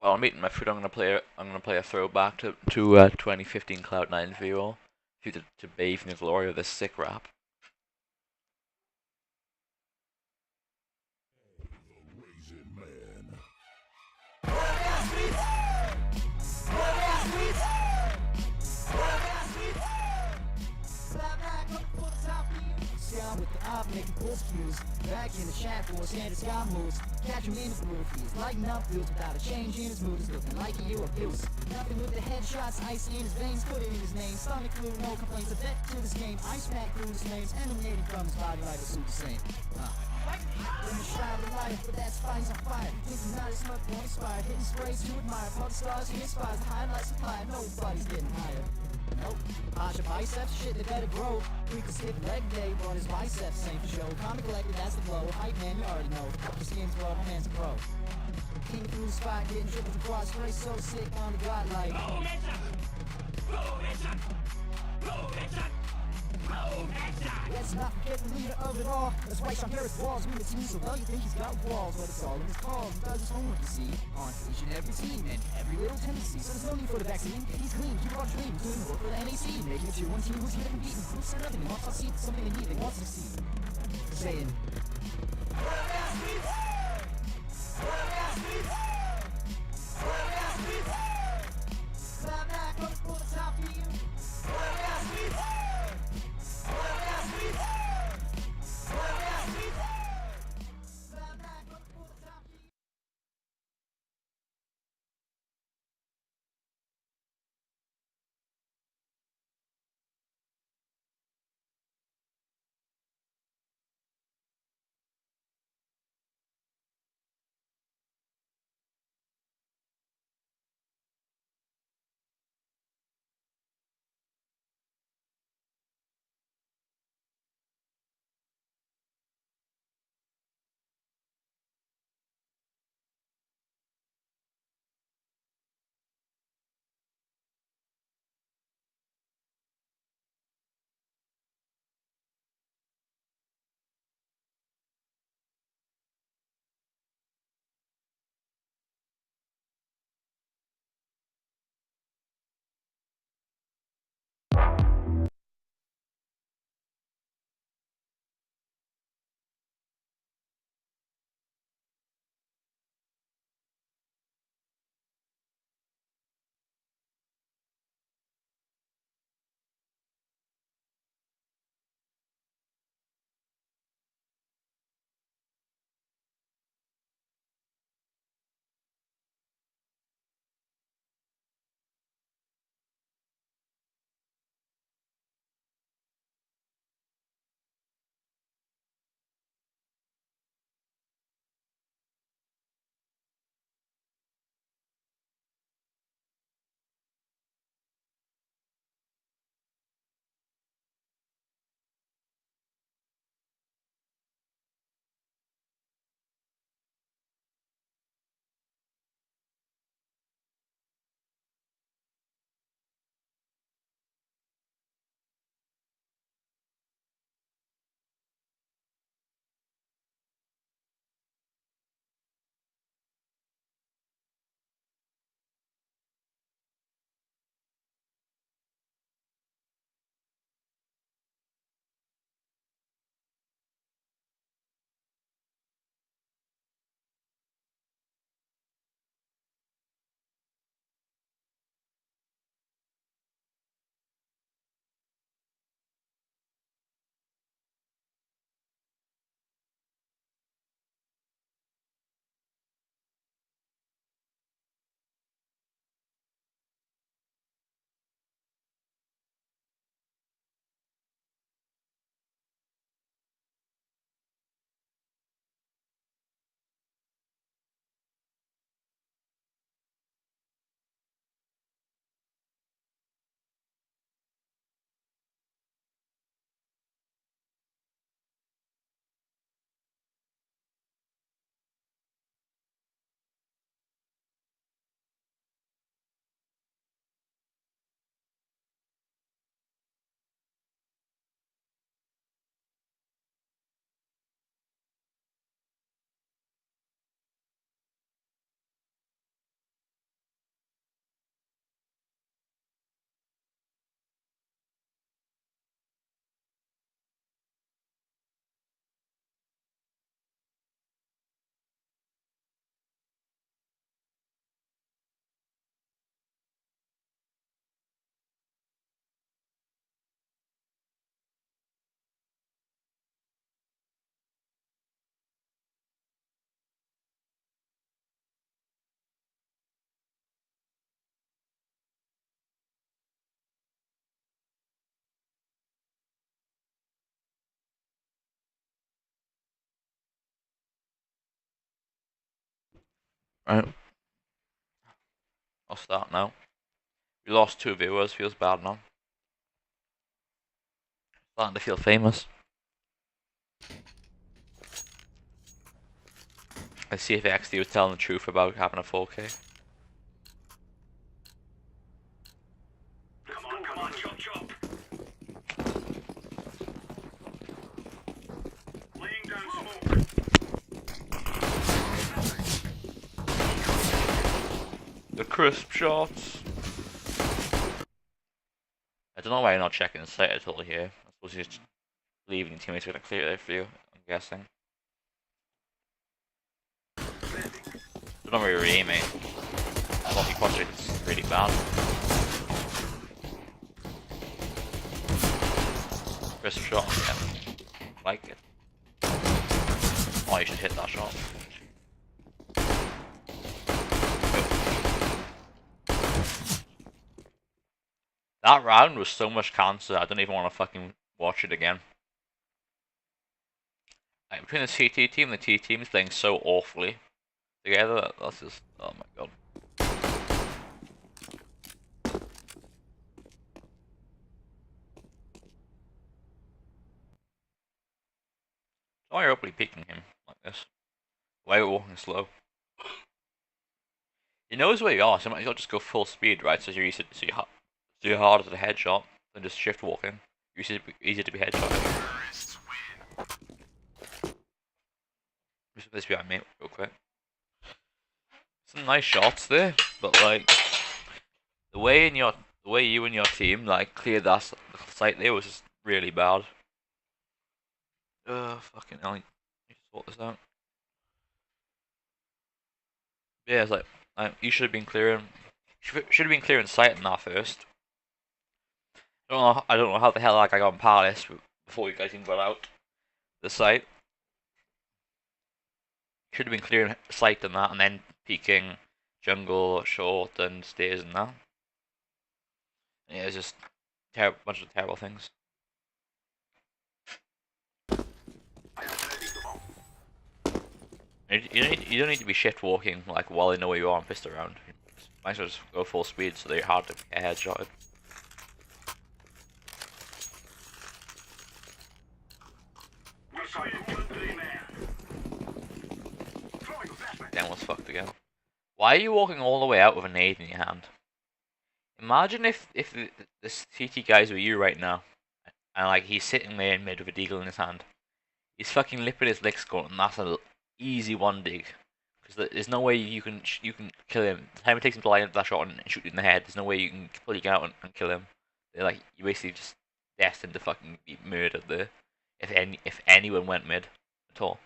While I'm eating my food, I'm gonna play a throwback to 2015 Cloud9's V-roll to bathe in the glory of this sick rap. With the op making pulse cues. Back in the shack for standard sky moves. Catch him in the groove. He's lighting up dudes without a change in his mood. He's looking like he you abuse. Nothing with the headshots, ice in his veins, put it in his name. Stomach flu, no complaints. A vet to this game. Ice pack through his flames, emanating from his body like a super saint. In the shroud of life, but that spice on fire. Thinking not as much more inspired. Hitting sprays to admire. All the stars he inspires. The highlight supply. Nobody's getting higher. Nope. Your biceps, shit, they better grow. We can skip leg day, run his biceps, same for show. Comic collected, that's the blow. Hype man, you already know. Your skin's raw, my man's a pro. King through the spot, getting triples across. Race so sick on the god like. Boom, headshot! Boom, headshot! Boom, headshot! Boom, headshot! Let's not forget the leader of it all. That's right, Sean Harris walls. We the team, so well you think he's got walls. But it's all in his calls. He does his homework, you see. On each and every team and every little tendency. So there's no need for the vaccine. He's clean, keep on dream, doing the work for the NAC. Making it to one team who's here to beat. Who's said nothing, wants to see something they need, they want to succeed. Saying. Right. I'll start now. We lost 2 viewers, feels bad now. Starting to feel famous. Let's see if XD was telling the truth about having a 4K. Come on, chop, chop. Laying down smoke. The crisp shots. I don't know why you're not checking the site at all here. I suppose you're just leaving your teammates are gonna clear it for you, I'm guessing. Don't know where you're aiming. Lucky posture is really bad. Crisp shot, yeah. Like it. Oh, you should hit that shot. That round was so much cancer, I don't even want to fucking watch it again. Like, between the CT team and the T team is playing so awfully together, that's just, oh my god. Why are you openly peeking him like this? Why are you walking slow? He knows where you are, so you might as well just go full speed, right? So you're harder to the headshot than just shift walking. Easier to be headshot. This behind me, real quick. Some nice shots there, but like the way you and your team like cleared that site there was just really bad. Fucking hell, I need to sort this out. Yeah, it's like you should have been clearing. Should have been clearing sight in that first. I don't know how the hell like I got on Palace before you guys even got out the site. Should have been clearing sight in that and then peeking jungle, short, and stairs and that. Yeah, it's just bunch of terrible things. You don't need to be shift walking like while they know where you are and pissed around. Might as well just go full speed so they're hard to get headshotted. Then was fucked again. Why are you walking all the way out with a nade in your hand? Imagine if the CT guys were you right now, and like he's sitting there in mid with a deagle in his hand. He's fucking lipping his licks going, and that's an easy one dig. Because there's no way you can kill him. The time it takes him to line up that shot and shoot you in the head, there's no way you can pull you out and kill him. They're like you basically just destined to fucking be murdered there. If anyone went mid at all.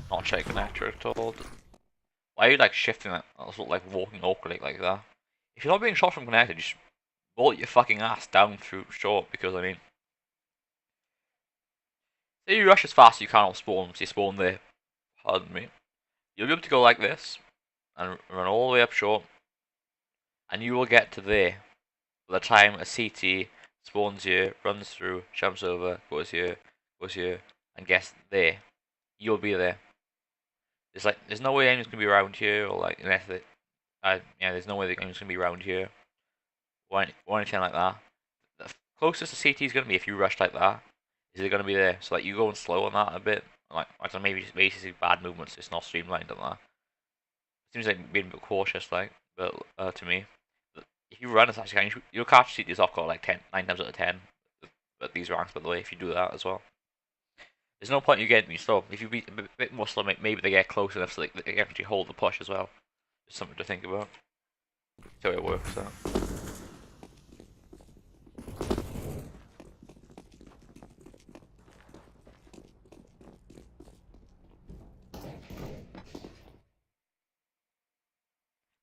Not checking connector at all. Why are you like shifting that? Sort of like walking awkwardly like that. If you're not being shot from connector, just bolt your fucking ass down through short. Because I mean, say you rush as fast as you can off spawn, so you spawn there. Pardon me. You'll be able to go like this and run all the way up short, and you will get to there by the time a CT spawns here, runs through, jumps over, goes here, and gets there. You'll be there. There's no way anyone's gonna be around here, or like unless there's no way the game's gonna be around here, or anything like that. The closest the CT is gonna be if you rush like that, is it gonna be there? So like you going slow on that a bit, like I don't know, maybe basically bad movements. It's not streamlined on that. Seems like being a bit cautious, like, but to me, but if you run as fast as you can, you'll catch CTs off guard like 9 times out of 10. But these ranks, by the way, if you do that as well. There's no point in you getting me slow. If you be a bit more slow, maybe they get close enough so they can actually hold the push as well. Just something to think about. See how it works out.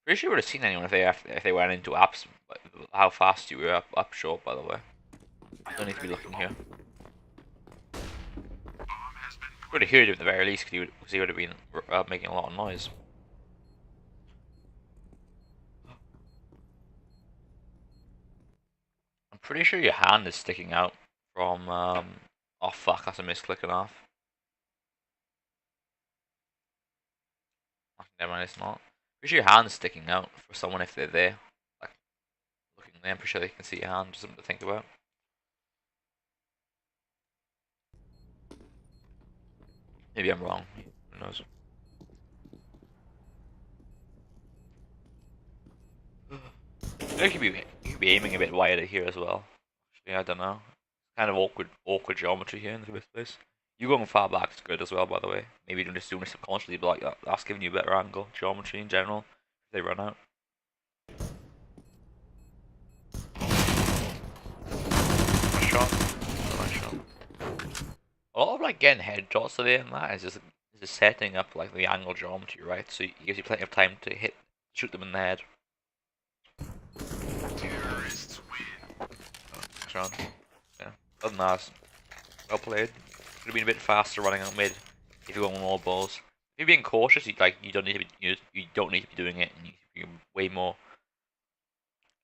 Pretty sure you would have seen anyone if they went into apps. How fast you were up short, by the way. Don't need to be looking here. Would have heard him at the very least because he would have been making a lot of noise. I'm pretty sure your hand is sticking out from. Oh fuck, that's a misclick and off. Never mind, it's not. Pretty sure your hand's sticking out for someone if they're there. Like, looking there, I'm pretty sure they can see your hand, just something to think about. Maybe I'm wrong. Who knows? You could be aiming a bit wider here as well. Actually, I don't know. Kind of awkward geometry here in the first place. You going far back is good as well, by the way. Maybe you're just doing it subconsciously, but like that's giving you a better angle. Geometry in general, if they run out. Nice shot. Nice shot. A lot of like getting headshots today and that is just setting up like the angle geometry, right? So it gives you plenty of time to shoot them in the head. Terrorists win. Nice round. Yeah. Other than that, well played. Could have been a bit faster running out mid if you're going more balls. If you're being cautious, you don't need to be doing it, and you can be way more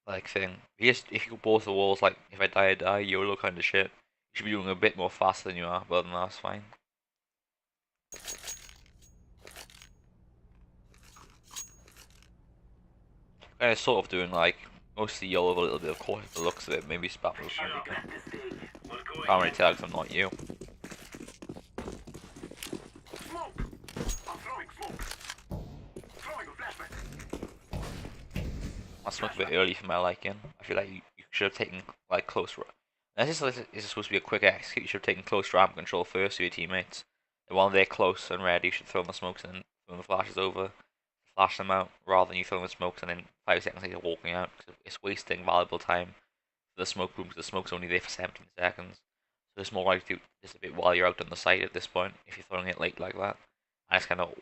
like thing. If you go both the walls, like if I die, YOLO kind of shit. You should be doing a bit more faster than you are, but other than that, that's fine. Kind of sort of doing like mostly YOLO, a little bit of caution. The looks of it, maybe spat or something. Can't really tell because I'm not you. Smoke. I'm throwing smoke. Throwing a flashback. I smoked a bit early for my liking. I feel like you should have taken like close. This is supposed to be a quick execute. You should have taken close ramp control first to your teammates. And while they're close and ready, you should throw the smokes and throw the flashes over, flash them out, rather than you throwing the smokes and then 5 seconds later walking out. Cause it's wasting valuable time for the smoke room because the smoke's only there for 17 seconds. So it's more likely to dissipate while you're out on the site at this point if you're throwing it late like that. And it's kind of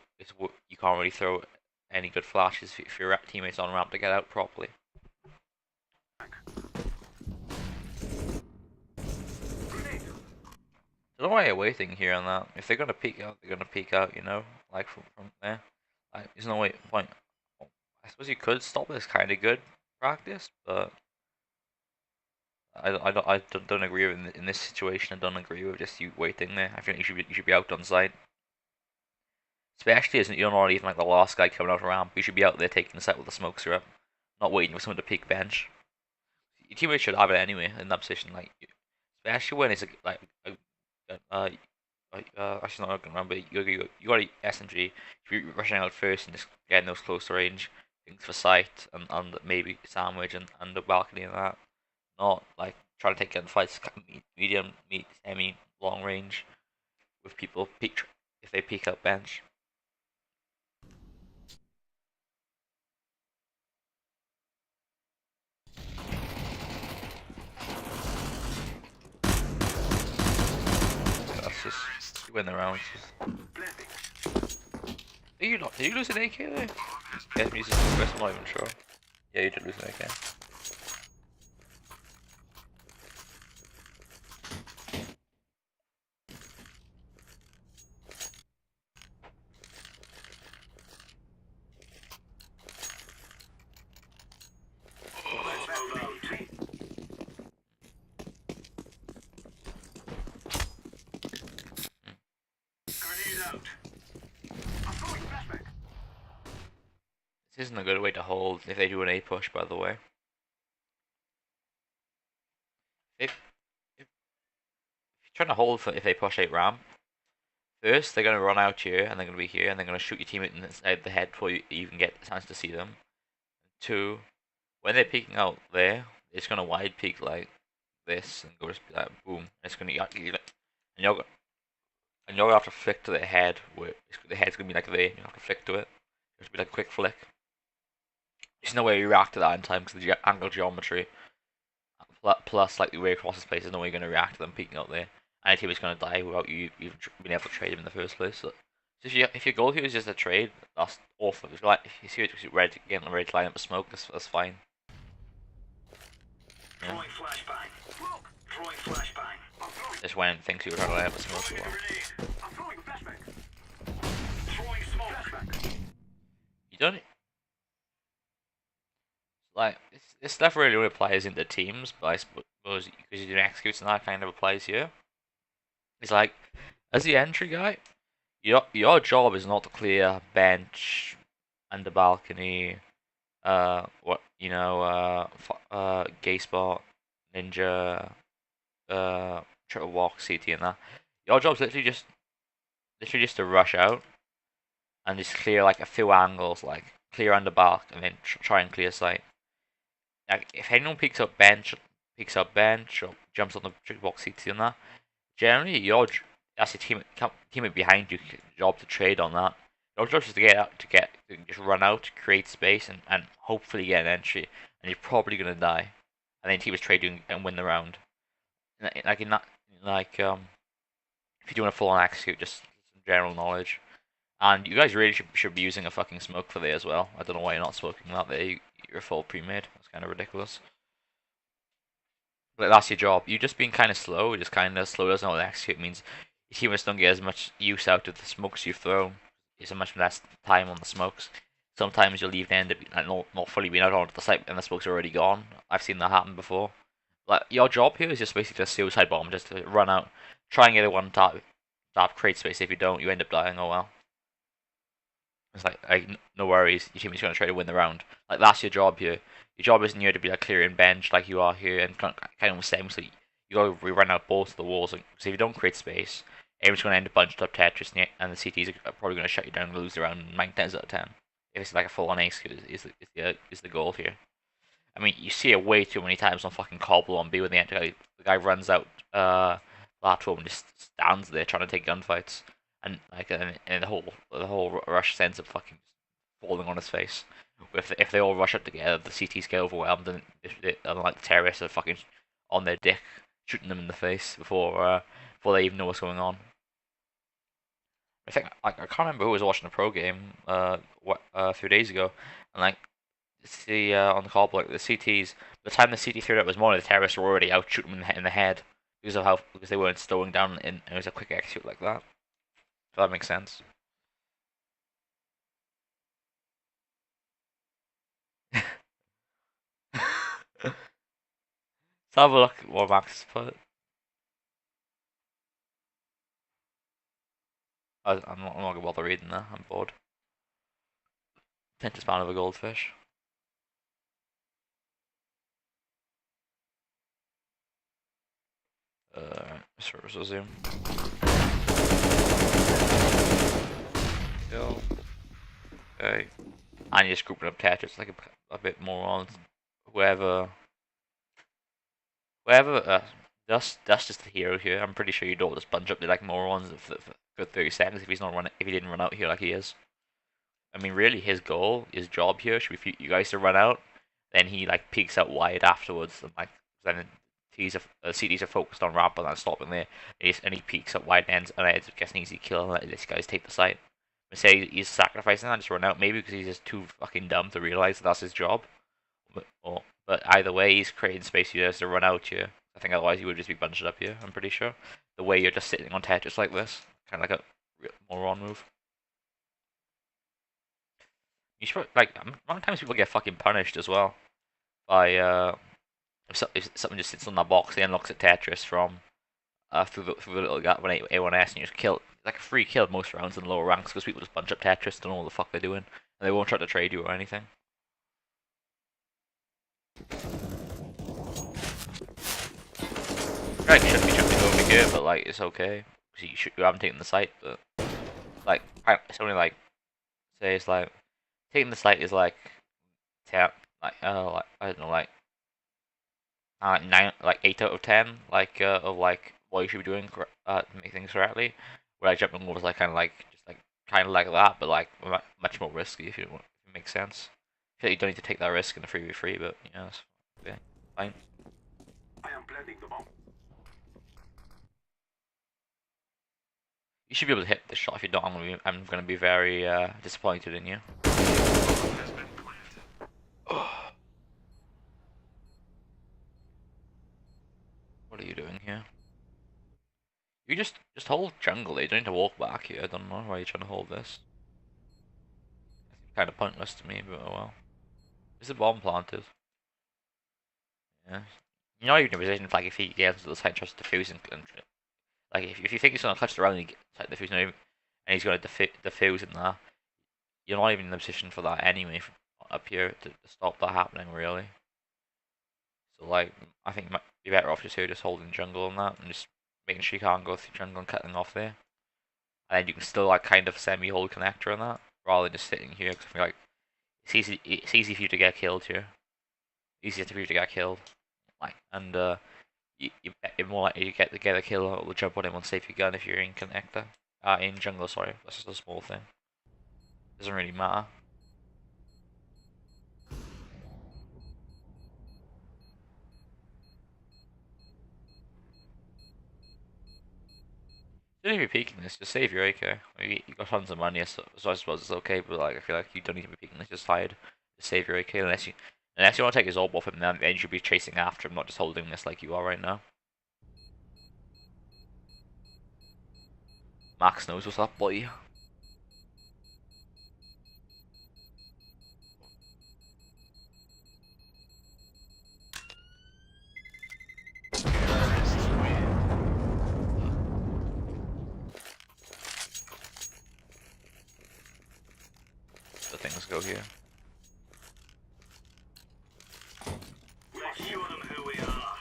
you can't really throw any good flashes if your teammates on ramp to get out properly. There's no way away thing here on that. If they're gonna peek out, they're gonna peek out, you know, like from there. Like, there's no way point. I suppose you could stop this kind of good practice, but I don't agree with in this situation. I don't agree with just you waiting there. I think you should be out on site. Especially as you're not even like the last guy coming out of ramp. You should be out there taking the site with the smokes are up, not waiting for someone to peek bench. Your teammates should have it anyway in that position, like especially when it's actually not gonna remember. You got a SMG. If you're rushing out first and just getting those close to range things for sight and maybe sandwich and the balcony and that, not like trying to take gun fights medium, semi, long range with people peek if they peek out bench. That's just you win the rounds. Did you lose an AK there? Yeah, music first, I'm not even sure. Yeah, you did lose an AK. This isn't a good way to hold if they do an A push, by the way. If you're trying to hold if they push 8 ramp, first they're going to run out here and they're going to be here and they're going to shoot your teammate inside the head before you even get a chance to see them. 2, when they're peeking out there, it's going to wide peek like this and go just be like boom. It's going to and you're going to have to flick to their head where the head's going to be like there. You have to flick to it. It's going to be like a quick flick. There's no way you react to that in time because of the angle geometry. Plus, like the way across the space, there's no way you're going to react to them peeking out there. And your team is going to die without you even being able to trade them in the first place. So if your goal here is just a trade, that's awful. If you see it red, getting ready to line up a smoke, that's fine. Yeah. Just when it thinks you're trying to line up a smoke as well. You don't. Like, this stuff really only applies into teams, but I suppose because you're doing executes and that kind of applies here. It's like, as the entry guy, your job is not to clear bench, under balcony, what you know, gay spot, ninja, triple walk, CT, and that. Your job's literally just to rush out and just clear like a few angles, like clear under balk, and then try and clear sight. Like if anyone picks up bench or jumps on the triple walk, CT, and that, generally that's your teammate behind you job to trade on that. Your job is to get out, to just run out, create space, and hopefully get an entry. And you're probably gonna die, and then team is trade you and win the round. Like in that, like if you do want to full on execute, just some general knowledge. And you guys really should be using a fucking smoke for there as well. I don't know why you're not smoking that there. You're full pre-made. That's kind of ridiculous. But that's your job. You just being kind of slow. Just kind of slow doesn't know what execute means. Your teammates don't get as much use out of the smokes you've thrown. It's a much less time on the smokes. Sometimes you'll leave the end up not fully being out onto the site and the smokes are already gone. I've seen that happen before. Like your job here is just basically a suicide bomb, just to run out, try and get a one tap, create space. If you don't, you end up dying. Oh well. It's like no worries. Your team is going to try to win the round. Like that's your job here. Your job isn't here to be like clearing bench like you are here and kind of same. So you got to run out both the walls. So if you don't create space, everyone's going to end up bunched up Tetris, and the CTs are probably going to shut you down and lose the round 9 times out of 10. If it's like a full on ace, is the goal here. I mean, you see it way too many times on fucking Cobble on B when the guy runs out platform and just stands there trying to take gunfights. And like and the whole rush sense of fucking falling on his face. If they all rush up together, the CTs get overwhelmed, and like the terrorists are fucking on their dick, shooting them in the face before they even know what's going on. I think I can't remember who was watching the pro game a few days ago, and like see on the call, like the CTs, the time the CT threw it was more, the terrorists were already out shooting them in the head because they weren't slowing down, and it was a quick execute like that. If that makes sense. Let's have a look at what Max put. I'm not gonna bother reading that. I'm bored. Pinch span of a goldfish. Let's resume. Yo. Okay. And you're just grouping up Tetris like a bit more on whoever. Dust is the hero here. I'm pretty sure you don't just bunch up the like morons for 30 seconds if he didn't run out here like he is. I mean, really, his job here should be for you guys to run out. Then he like peeks out wide afterwards, and like then CDs are focused on ramp and not stopping there, and he peeks out wide ends and ends up getting an easy kill and let this guys take the site. But say he's sacrificing that, just run out maybe because he's just too fucking dumb to realize that that's his job. But either way, he's creating space for you guys to run out here. I think otherwise you would just be bunched up here, I'm pretty sure. The way you're just sitting on Tetris like this. Kind of like a moron move. You should, like, a lot of times people get fucking punished as well. By, if something just sits on that box, they unlocks at Tetris from, through the little gap when A1S and you just kill. It's like a free kill most rounds in the lower ranks because people just bunch up Tetris, don't know what the fuck they're doing. And they won't try to trade you or anything. Right, you shouldn't be jumping over here, but like it's okay because you haven't taken the site. But like it's only like say it's like taking the site is like 10, like like I don't know, like 9, like 8 out of 10, like of like what you should be doing to make things correctly. Where like jumping over is like kind of like just like kind of like that, but like much more risky if it makes sense. I feel like you don't need to take that risk in a 3v3, but yeah, it's okay, fine. I am planting the bomb. You should be able to hit this shot. If you don't, I'm gonna be very disappointed in you. What are you doing here? You just hold jungle. You don't need to walk back here. I don't know why you're trying to hold this. It's kind of pointless to me, but oh well. Is the bomb planted? Yeah. You're not even in a position like if he gets to the side, tries to defuse and like if you think he's gonna clutch the round and get the defuse and he's gonna defuse in there, you're not even in the position for that anyway up here to stop that happening, really. So, like, I think you're better off just here, just holding jungle on that, and just making sure you can't go through jungle and cutting off there. And then you can still, like, kind of semi-hold connector on that, rather than just sitting here, because I feel like it's easy for you to get killed here. Easier for you to get killed. Like, and, you're more likely to get a kill or jump on him on safety gun if you're in connector. In jungle, sorry. That's just a small thing. Doesn't really matter. If you're peeking this, just save your AK. Maybe you got tons of money, so I suppose it's okay, but like I feel like you don't need to be peeking this, just hide. Just save your AK unless you want to take his orb off him, then you should be chasing after him, not just holding this like you are right now. Max knows what's up, boy. The things go here. Let's show them who we are.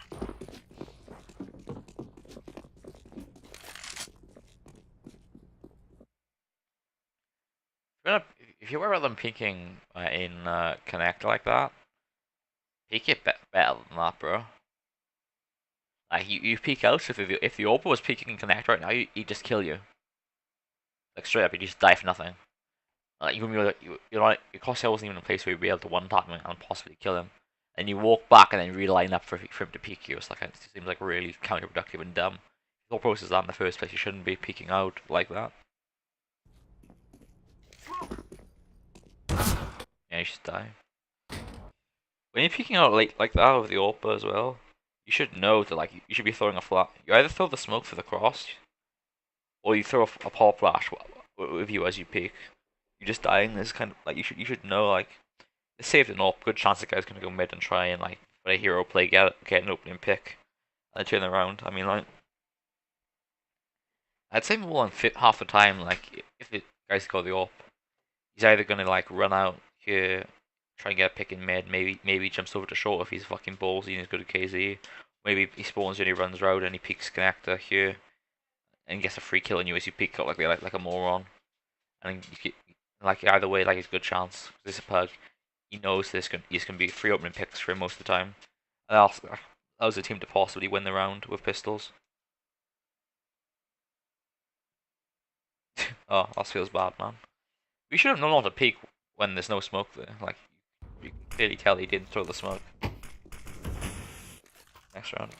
If you worry about them peeking in connect like that, peek it better than that, bro. Like you peek out. If the orb was peeking in connect right now, he'd just kill you. Like straight up, you just die for nothing. Like you're not, your crosshair wasn't even in a place where you'd be able to one tap him and possibly kill him. And you walk back and then reline up for him to peek you. It's like, it seems like really counterproductive and dumb. The whole process is that in the first place. You shouldn't be peeking out like that. Yeah, you should die. When you're peeking out like that with the AWP as well, you should know that like you should be throwing a flash. You either throw the smoke for the cross, or you throw a pop flash with you as you peek. You're just dying. This kind of like you should know like it's saved an AWP. Good chance the guy's gonna go mid and try and like for a hero play get an opening pick and turn around. I mean like I'd say more than half the time like if the guy's got the AWP, he's either gonna like run out here, try and get a pick in mid, maybe he jumps over to short if he's fucking ballsy and he's good at KZ. Maybe he spawns and he runs round and he peeks connector here and gets a free kill on you as you peek out like a moron. And you get, like either way, like it's a good chance. This is a pug. He knows he's gonna be free opening picks for him most of the time. And that allows the team to possibly win the round with pistols. Oh, that feels bad, man. We should have known how to peek when there's no smoke there. Like you can clearly tell he didn't throw the smoke. Next round.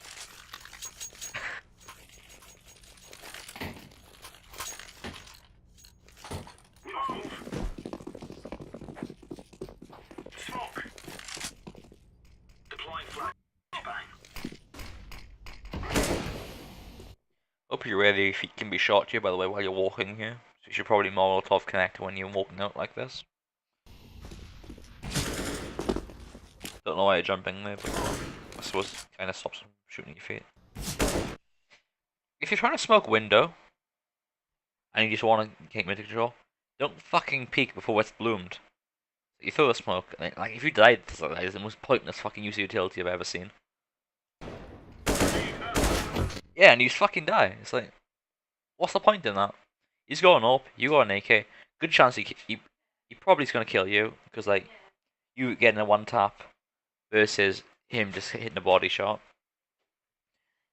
Smoke. Deploying flashbang. Hope you're ready if he can be shot to you, by the way, while you're walking here. So you should probably Molotov connect when you're walking out like this. Don't know why you're jumping there, but I suppose it kind of stops him shooting your feet. If you're trying to smoke window, and you just want to take mid control, don't fucking peek before it's bloomed. You throw the smoke, and like if you died, that is the most pointless fucking use of utility I've ever seen. Yeah, and you just fucking die. It's like, what's the point in that? He's going up, you got an AK. Good chance he probably is gonna kill you because like you getting a one tap versus him just hitting a body shot.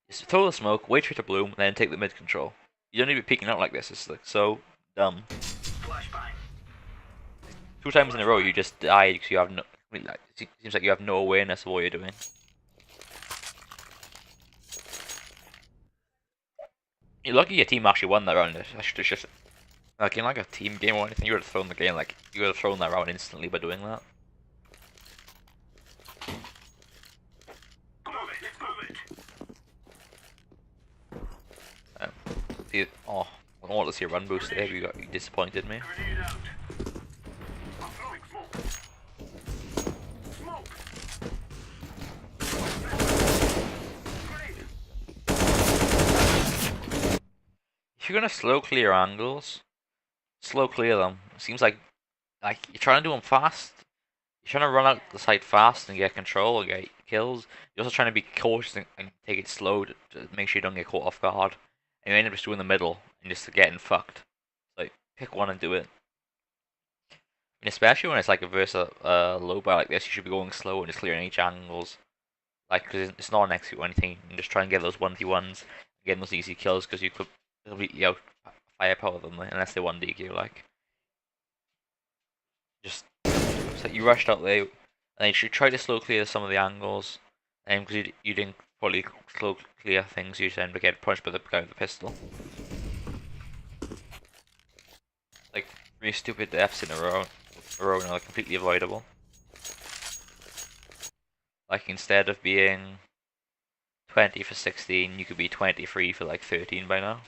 Just throw the smoke, wait for it to bloom, and then take the mid control. You don't need to be peeking out like this. It's like so dumb. Flashbang. 2 times in a row you just died because you have no. It seems like you have no awareness of what you're doing. You're lucky your team actually won that round. It's just like in like a team game or anything, you would have thrown the game like you would have thrown that round instantly by doing that. Oh, I want to see a run boost there. You disappointed me. Grenade out. I'm throwing smoke. Smoke. Grenade. If you're gonna slow clear angles, slow clear them. It seems like like you're trying to do them fast. You're trying to run out the site fast and get control or get kills. You're also trying to be cautious and take it slow to make sure you don't get caught off guard. And you end up just doing the middle and just getting fucked. Like pick one and do it. And especially when it's like a versus low bar like this, you should be going slow and just clearing each angles. Like, because it's not an execute or anything. You just try and get those 1v1s, getting those easy kills because you could completely out firepower them unless they 1DQ. Like, just it's like you rushed out there, and then you should try to slow clear some of the angles. And because you didn't fully slow clear things, you tend to get punched by the guy with the pistol. Like 3 stupid deaths in a row now, like completely avoidable. Like instead of being 20 for 16, you could be 23 for like 13 by now.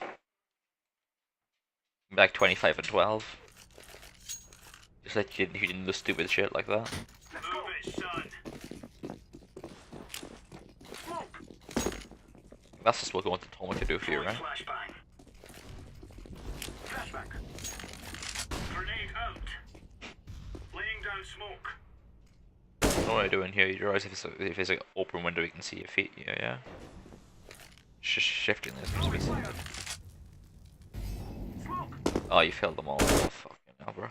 You'd be like 25 for 12. Just like you didn't do stupid shit like that. Move it, son. Smoke. That's just what you want the Atomic to do for you, right? Flashbang. Flashback. Grenade out. Laying down smoke. What I'm doing here, you realize if it's an open window, you can see your feet. Yeah. Just shifting this. Smoke. Oh, you failed them all. Oh, fucking hell, bro.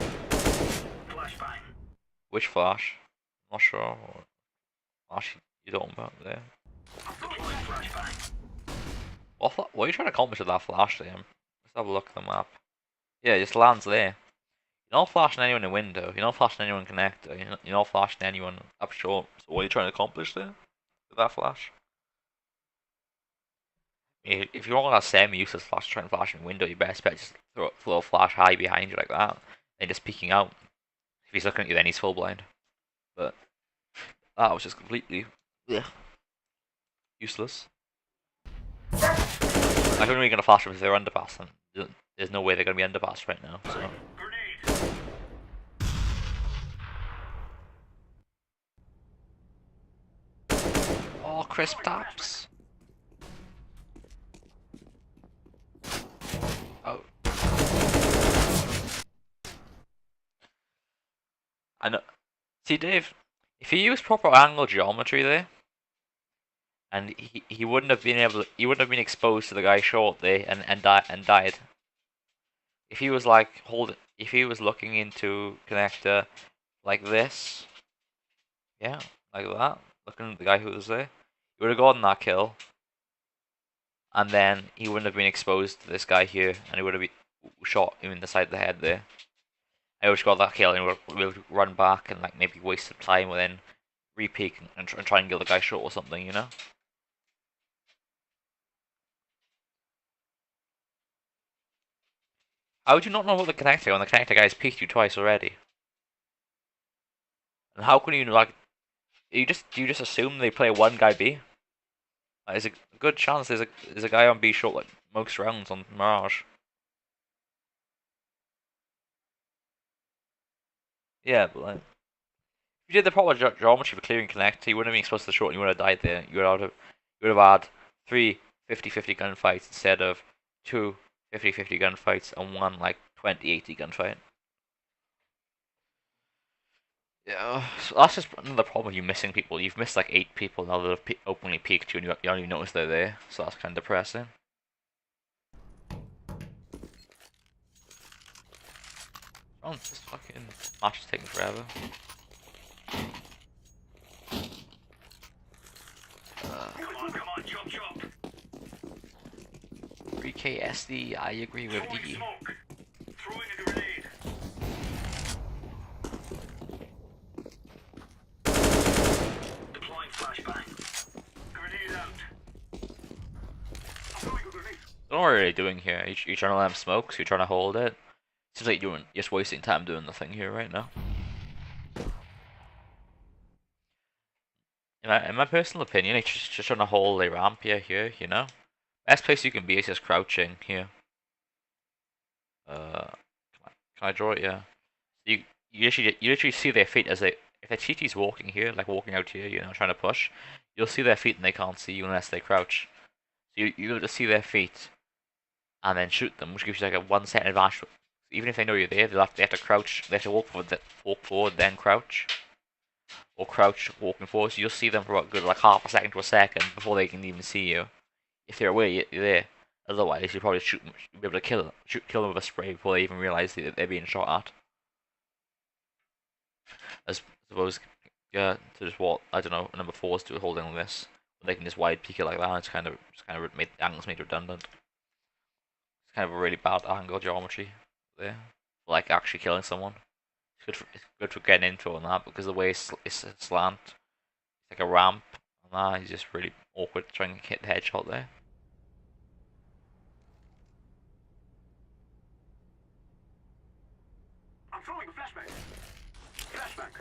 Flashbang. Which flash? Not sure. Flash you don't about there. Deploying flashbang. What are you trying to accomplish with that flash there? Let's have a look at the map. Yeah, it just lands there. You're not flashing anyone in window. You're not flashing anyone in connector. You're not flashing anyone up short. So what are you trying to accomplish there with that flash? If you're on a semi-useless flash trying to flash in window, you best bet just throw a flash high behind you like that, and just peeking out. If he's looking at you, then he's full blind. But that was just completely useless. I don't know you're gonna flash them if they're underpass, and there's no way they're gonna be underpass right now. So. Grenade. Oh, crisp taps. Oh. I know. See, Dave, if he used proper angle geometry there, and he wouldn't have been exposed to the guy short there and died. If he was like if he was looking into connector like this, yeah, like that, looking at the guy who was there, he would have gotten that kill, and then he wouldn't have been exposed to this guy here, and he would have been shot him in the side of the head there. I always got that kill and we'll run back and like maybe waste some time and then re-peek and try and kill the guy short or something, you know? How would you not know about the connector when the connector guy's peeked you twice already? And how can you like do you just assume they play one guy B? Like, there's a good chance there's a guy on B short like most rounds on Mirage. Yeah, but like if you did the proper geometry for clearing connector, you wouldn't have been exposed to the short and you would have died there. You would have had 3 50-50 gunfights instead of 2 50-50 gunfights and 1 like 20-80 gunfight. Yeah, so that's just another problem with you missing people. You've missed like 8 people now that have openly peeked you and you don't even notice they're there, so that's kind of depressing. Oh, this fucking match is taking forever. Come on, chop chop. 3ksd's, I agree with Throwing D. smoke. Throwing a grenade. Deploying flashbang. Grenade out. I'm throwing a grenade. What are you really doing here? You trying to let him smoke, so you're trying to hold it? Seems like you're just wasting time doing the thing here right now. In my personal opinion, it's just trying to hold a ramp here, you know? Best place you can be is just crouching here. Can I draw it? Yeah. You literally see their feet as if a TT's walking here, like walking out here, you know, trying to push. You'll see their feet and they can't see you unless they crouch. So you have to see their feet and then shoot them, which gives you like a 1 second advantage Even if they know you're there, they have to crouch. They have to walk forward, then crouch, or crouch walking forward. So you'll see them for about good like half a second to a second before they can even see you. If they're away, you're there. Otherwise, you probably you'll be able to kill them with a spray before they even realize that they're being shot at. I suppose, yeah, to just what I don't know, number 4 is to holding this. They can just wide peek it like that. And it's kind of made the angles made redundant. It's kind of a really bad angle geometry there, for, like actually killing someone. It's good for getting into on that because the way it's slant, it's like a ramp, and that is just really awkward trying to hit the headshot there. I'm throwing a flashbang. Flashbang.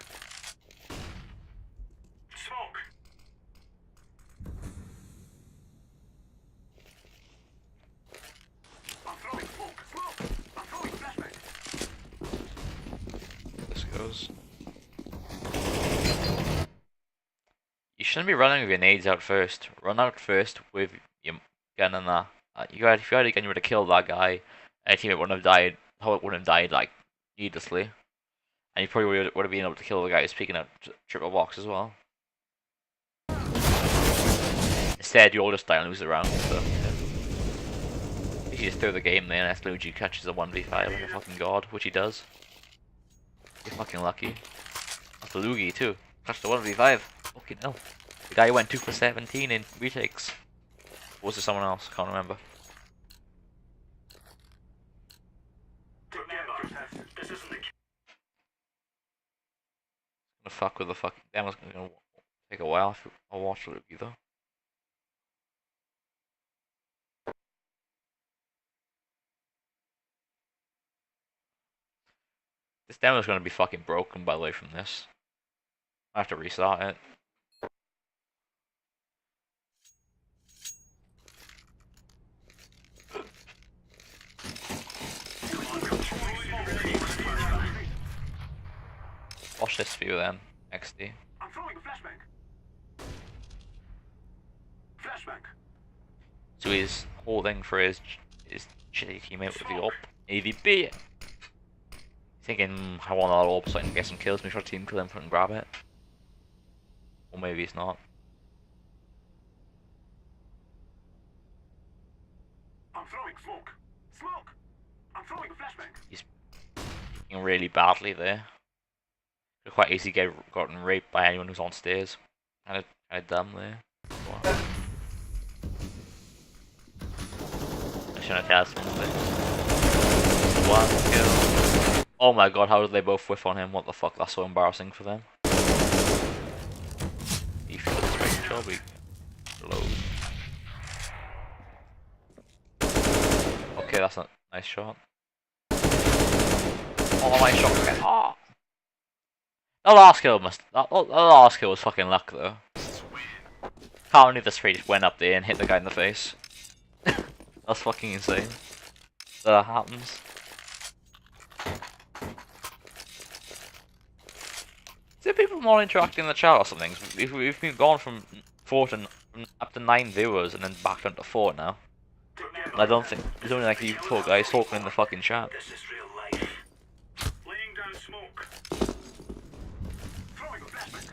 Smoke. I'm throwing smoke. Smoke. I'm throwing flashbang. This goes. You shouldn't be running with your nades out first. Run out first with your gun and that. If you had a gun, you would have killed that guy. And your teammate wouldn't have died. How it wouldn't have died like needlessly. And you probably would have been able to kill the guy who's picking up triple box as well. Instead, you all just die and lose the round. So yeah. You just throw the game there, and Luigi catches a 1v5 like a fucking god, which he does. You're fucking lucky. That's a Luigi too. Catch the 1v5. Fucking hell. The guy who went 2 for 17 in retakes. Or was it someone else? Can't remember. Remember, this isn't the Gonna fuck with the fucking demo's gonna take a while. I'll watch it either. This demo's gonna be fucking broken by the way from this. I have to restart it. Watch this view then, XD. I'm throwing a flashbang. Flashbang. So he's holding for his shitty teammate with the AWP. AVP! Thinking, I want that AWP so I can get some kills, make sure the team kill him and grab it. Or maybe it's not. I'm throwing smoke. Smoke. I'm throwing a flashbang. He's peeking really badly there. It's quite easy to get gotten raped by anyone who's on stairs. Kind of dumb there. I shouldn't have cast something. 1 kill. Oh my god, how did they both whiff on him? What the fuck? That's so embarrassing for them. He feels very chubby. Low. Okay, that's a nice shot. Oh, nice shot again. Oh. The last kill was fucking luck though. Can't believe the spray just went up there and hit the guy in the face. That's fucking insane. That happens. Is there people more interacting in the chat or something? We've been gone from 4 to up to 9 viewers and then back down to 4 now. And I don't think there's only like you 4 guys talking in the fucking chat. This is real life. Laying down smoke. Throwing a flashbang.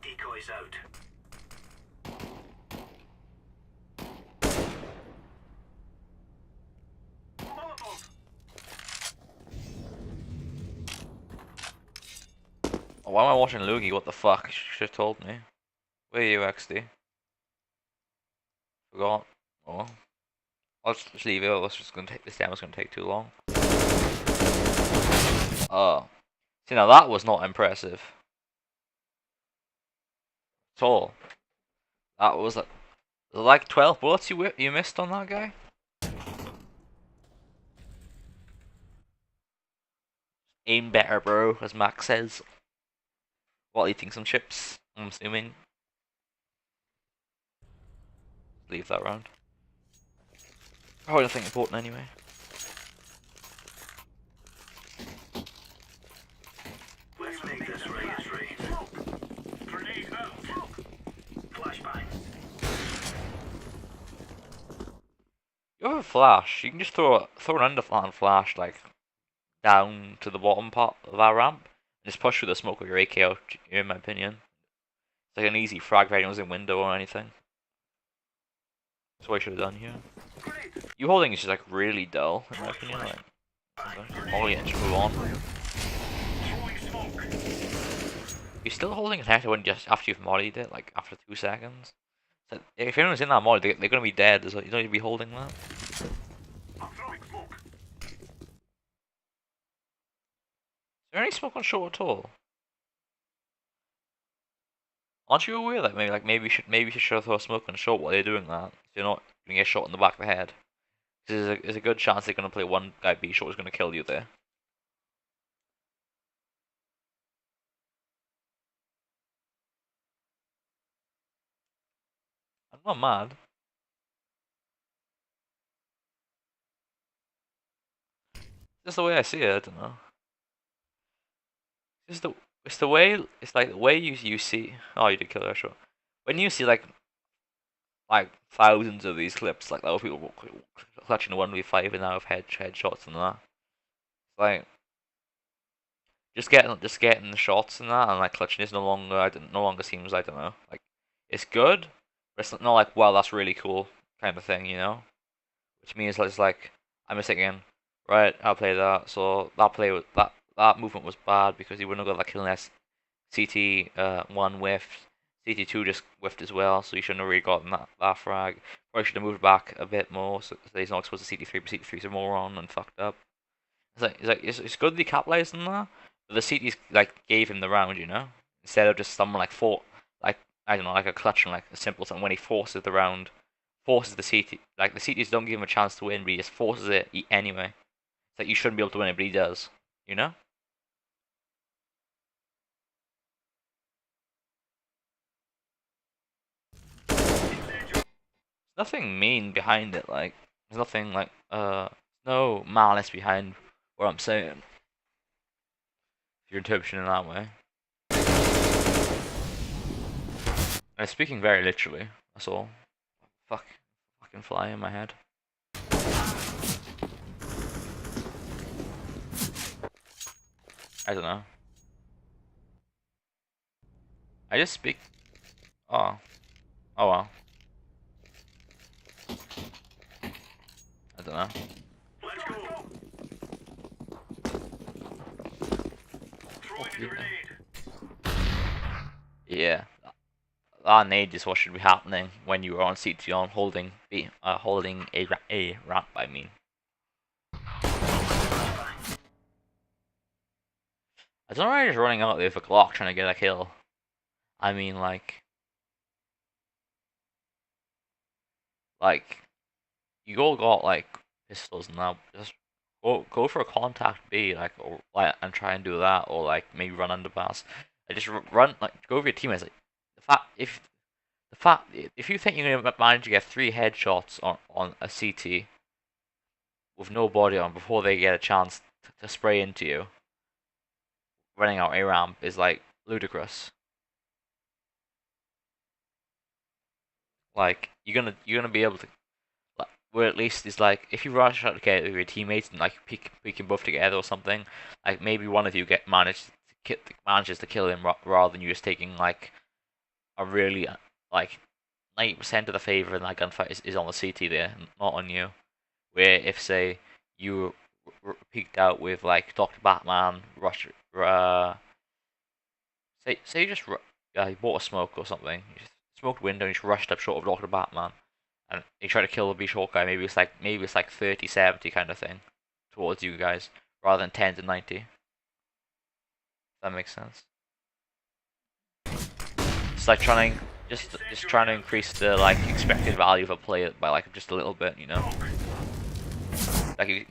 Decoys out. Molotov. Oh, why am I watching Lugi? What the fuck? You should have told me. Where are you, XD? Forgot. Oh. I'll just leave it. This demo's gonna take too long. Oh. See, now that was not impressive. At all. That was like 12 bullets you missed on that guy? Aim better, bro, as Max says. While eating some chips, I'm assuming. Leave that round. Probably nothing important anyway. Let's make this rain. Smoke. Grenade out. Smoke. Flashbang. With a flash, you can just throw an underhand flash like down to the bottom part of our ramp and just push through the smoke with your AK out. In my opinion, it's like an easy frag if anyone's in window or anything. That's what I should have done here. You holding is just like really dull, in my opinion. Like, Molly and just move on. You're still holding an active one just after you've mollied it, like after 2 seconds. So if anyone's in that molly, they're gonna be dead. So you don't need to be holding that. I'm throwing smoke. Is there any smoke on short at all? Aren't you aware that maybe you should throw smoke on short while they're doing that, so you're not gonna get shot in the back of the head? There's a good chance they're gonna play one guy B short is gonna kill you there. I'm not mad. Just the way I see it. I don't know. It's the way like the way you see. Oh, you did kill her, sure. When you see like thousands of these clips, like other people clutching the 1v5 and out of headshots and that. It's like just getting the shots and that, and like clutching is no longer seems, I don't know, like it's good, but it's not like, wow, that's really cool kind of thing, you know. Which means it's like I'm just thinking, right, I'll play that. So that movement was bad because he wouldn't have got that kill unless CT one whiffed. CT2 just whiffed as well, so he shouldn't have really gotten that frag. Probably should have moved back a bit more, so he's not exposed to CT3, but CT3's a moron and fucked up. It's good that he capitalized on that, but the CTs like gave him the round, you know, instead of just someone like fought like, I don't know, like a clutch and like a simple something. When he forces the round, forces the CT, like the CTs don't give him a chance to win, but he just forces it anyway. It's like you shouldn't be able to win it, but he does, you know. Nothing mean behind it, like there's nothing like no malice behind what I'm saying. If you're interpreting it that way. I'm speaking very literally, that's all. Fucking fly in my head. I don't know. I just speak. Oh. Oh well. I don't know. Let's go. Throwing a grenade. Yeah. That nade is what should be happening when you are on CT on holding a ramp, I mean. I don't know why he's running out there with a Glock trying to get a kill. I mean, like you all got like pistols and that. Just go for a contact B, like, or like, and try and do that, or like maybe run underpass. I just run, like, go over your teammates. Like the fact if you think you're gonna manage to get 3 headshots on a CT with no body on before they get a chance to spray into you, running out a ramp is like ludicrous. Like you're gonna be able to, like, where at least it's like if you rush out together with your teammates and like peeking both together or something, like maybe one of you manages to kill him rather than you just taking like a really like 90% of the favor in that gunfight is on the CT there, not on you. Where if say you peeked out with like Dr. Batman, say you just you bought a smoke or something, you just smoked window and you just rushed up short of Dr. Batman, and you try to kill the B short guy. Maybe it's like 30-70 kind of thing towards you guys rather than 10-90. If that makes sense. It's like just trying to increase the like expected value of a play by like just a little bit, you know. Like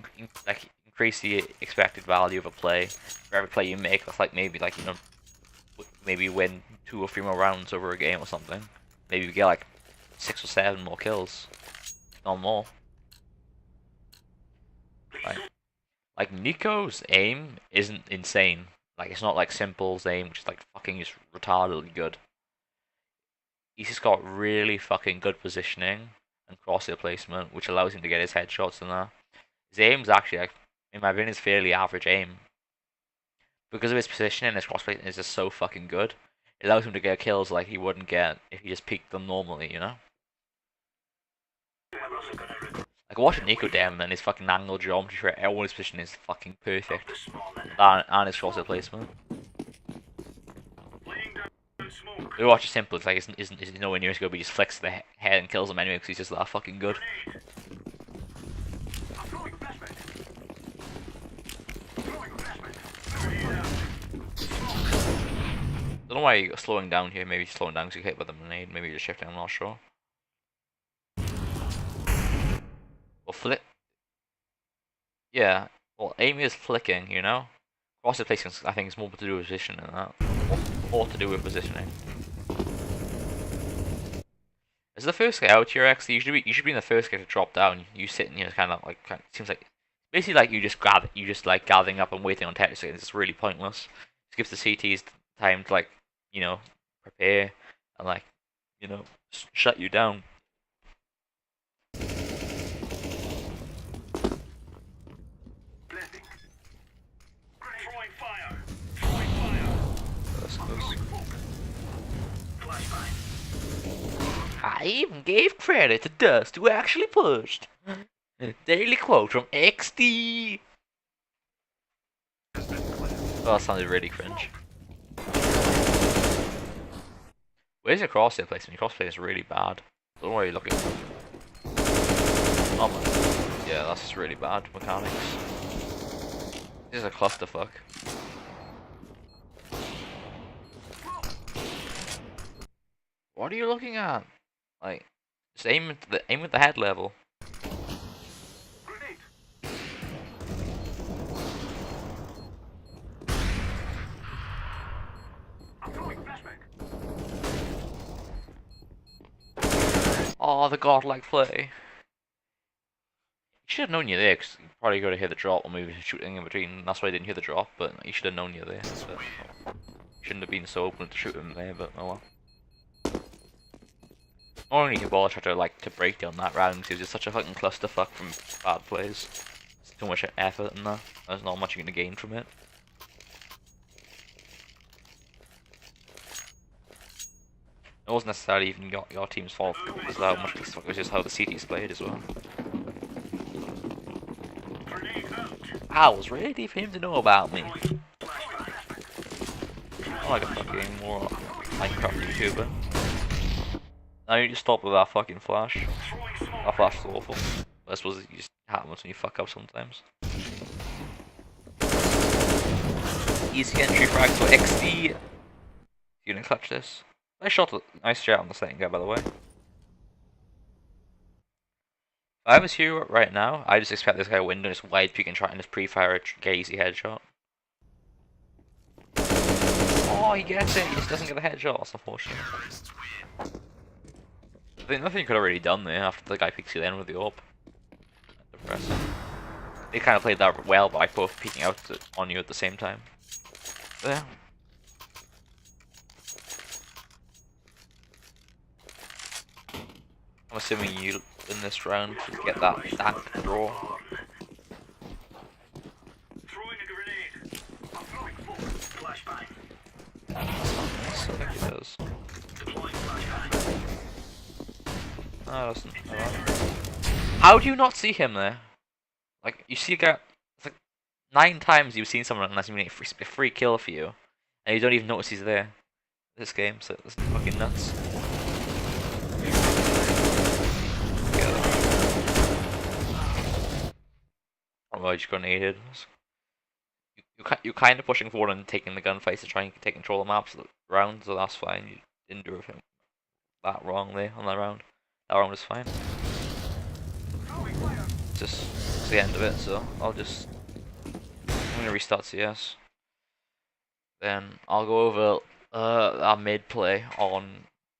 increase the expected value of a play for every play you make. That's like maybe like, you know, maybe win 2 or 3 more rounds over a game or something. Maybe you get like 6 or 7 more kills, not more. Like Nico's aim isn't insane. Like it's not like Simple's aim, which is like fucking just retardedly good. He's just got really fucking good positioning and crosshair placement, which allows him to get his headshots and that. His aim's actually, like, in my opinion, is fairly average aim. Because of his positioning, his cross placement is just so fucking good. It allows him to get kills like he wouldn't get if he just peeked them normally, you know? Like, watch Nico Dem and his fucking angle geometry for all his position is fucking perfect. And his crosshair placement. We watch it simple, it's like, it's nowhere near as good, but he just flicks the head and kills him anyway because he's just that fucking good. I don't know why you're slowing down here, maybe slowing down because you get hit with a grenade, maybe you're shifting, I'm not sure. Well, flick. Yeah, well, aim is flicking, you know? Crosshair placement, I think, is more to do with positioning than that. More to do with positioning. As the first guy out here, actually, you should be the first guy to drop down. You sitting here, kind of like, seems like basically like you just like gathering up and waiting on tech seconds. It's really pointless. It gives the CTs time to, like, you know, prepare and, like, you know, shut you down. I even gave credit to Dust, who actually pushed. Daily quote from XD. Oh, that sounded really cringe. Where's your crosshair placement? Your crosshair is really bad. Don't worry, look at. Oh my. Yeah, that's just really bad mechanics. This is a clusterfuck. What are you looking at? Like, just aim at the head level. Oh, the godlike play. You should have known you're there, because you probably got to hear the drop, or maybe shooting in between. That's why I didn't hear the drop, but you should have known you're there. So, shouldn't have been so open to shoot him there, but oh well. Only Cabal tried to, like, to break down that round because it was just such a fucking clusterfuck from bad plays. It's too much effort in that. There's not much you're gonna gain from it. It wasn't necessarily even your team's fault. It was how much it was just how the CT's played as well. I was ready for him to know about me. I'm like a fucking more Minecraft YouTuber. Now you just stop with that fucking flash. That flash is awful. I suppose it just happens when you fuck up sometimes. Easy entry frag for XD. You gonna clutch this? Nice shot, nice shot on the second guy, by the way. If I was here right now, I just expect this guy window just wide peek and try and just pre-fire a gazy headshot. Oh, he gets it. He just doesn't get the headshot. That's unfortunate. I think nothing you could have already done there after the guy peeks you then with the AWP. Depressing. They kind of played that well by both peeking out on you at the same time. There. I'm assuming you in this round to get that draw. Throwing a grenade. I'm throwing full. Flashbang. I think he does. Deploying flashbang. No, that's not. How do you not see him there? Like, you see a guy. It's like 9 times you've seen someone unless you mean a free kill for you, and you don't even notice he's there. This game, so it's fucking nuts. Oh, I just grenaded. You're kind of pushing forward and taking the gunfights to try and take control of the maps round, so that's fine. You didn't do anything that wrong there on that round. That round was fine. Just the end of it, so I'm gonna restart CS. Then I'll go over our mid play on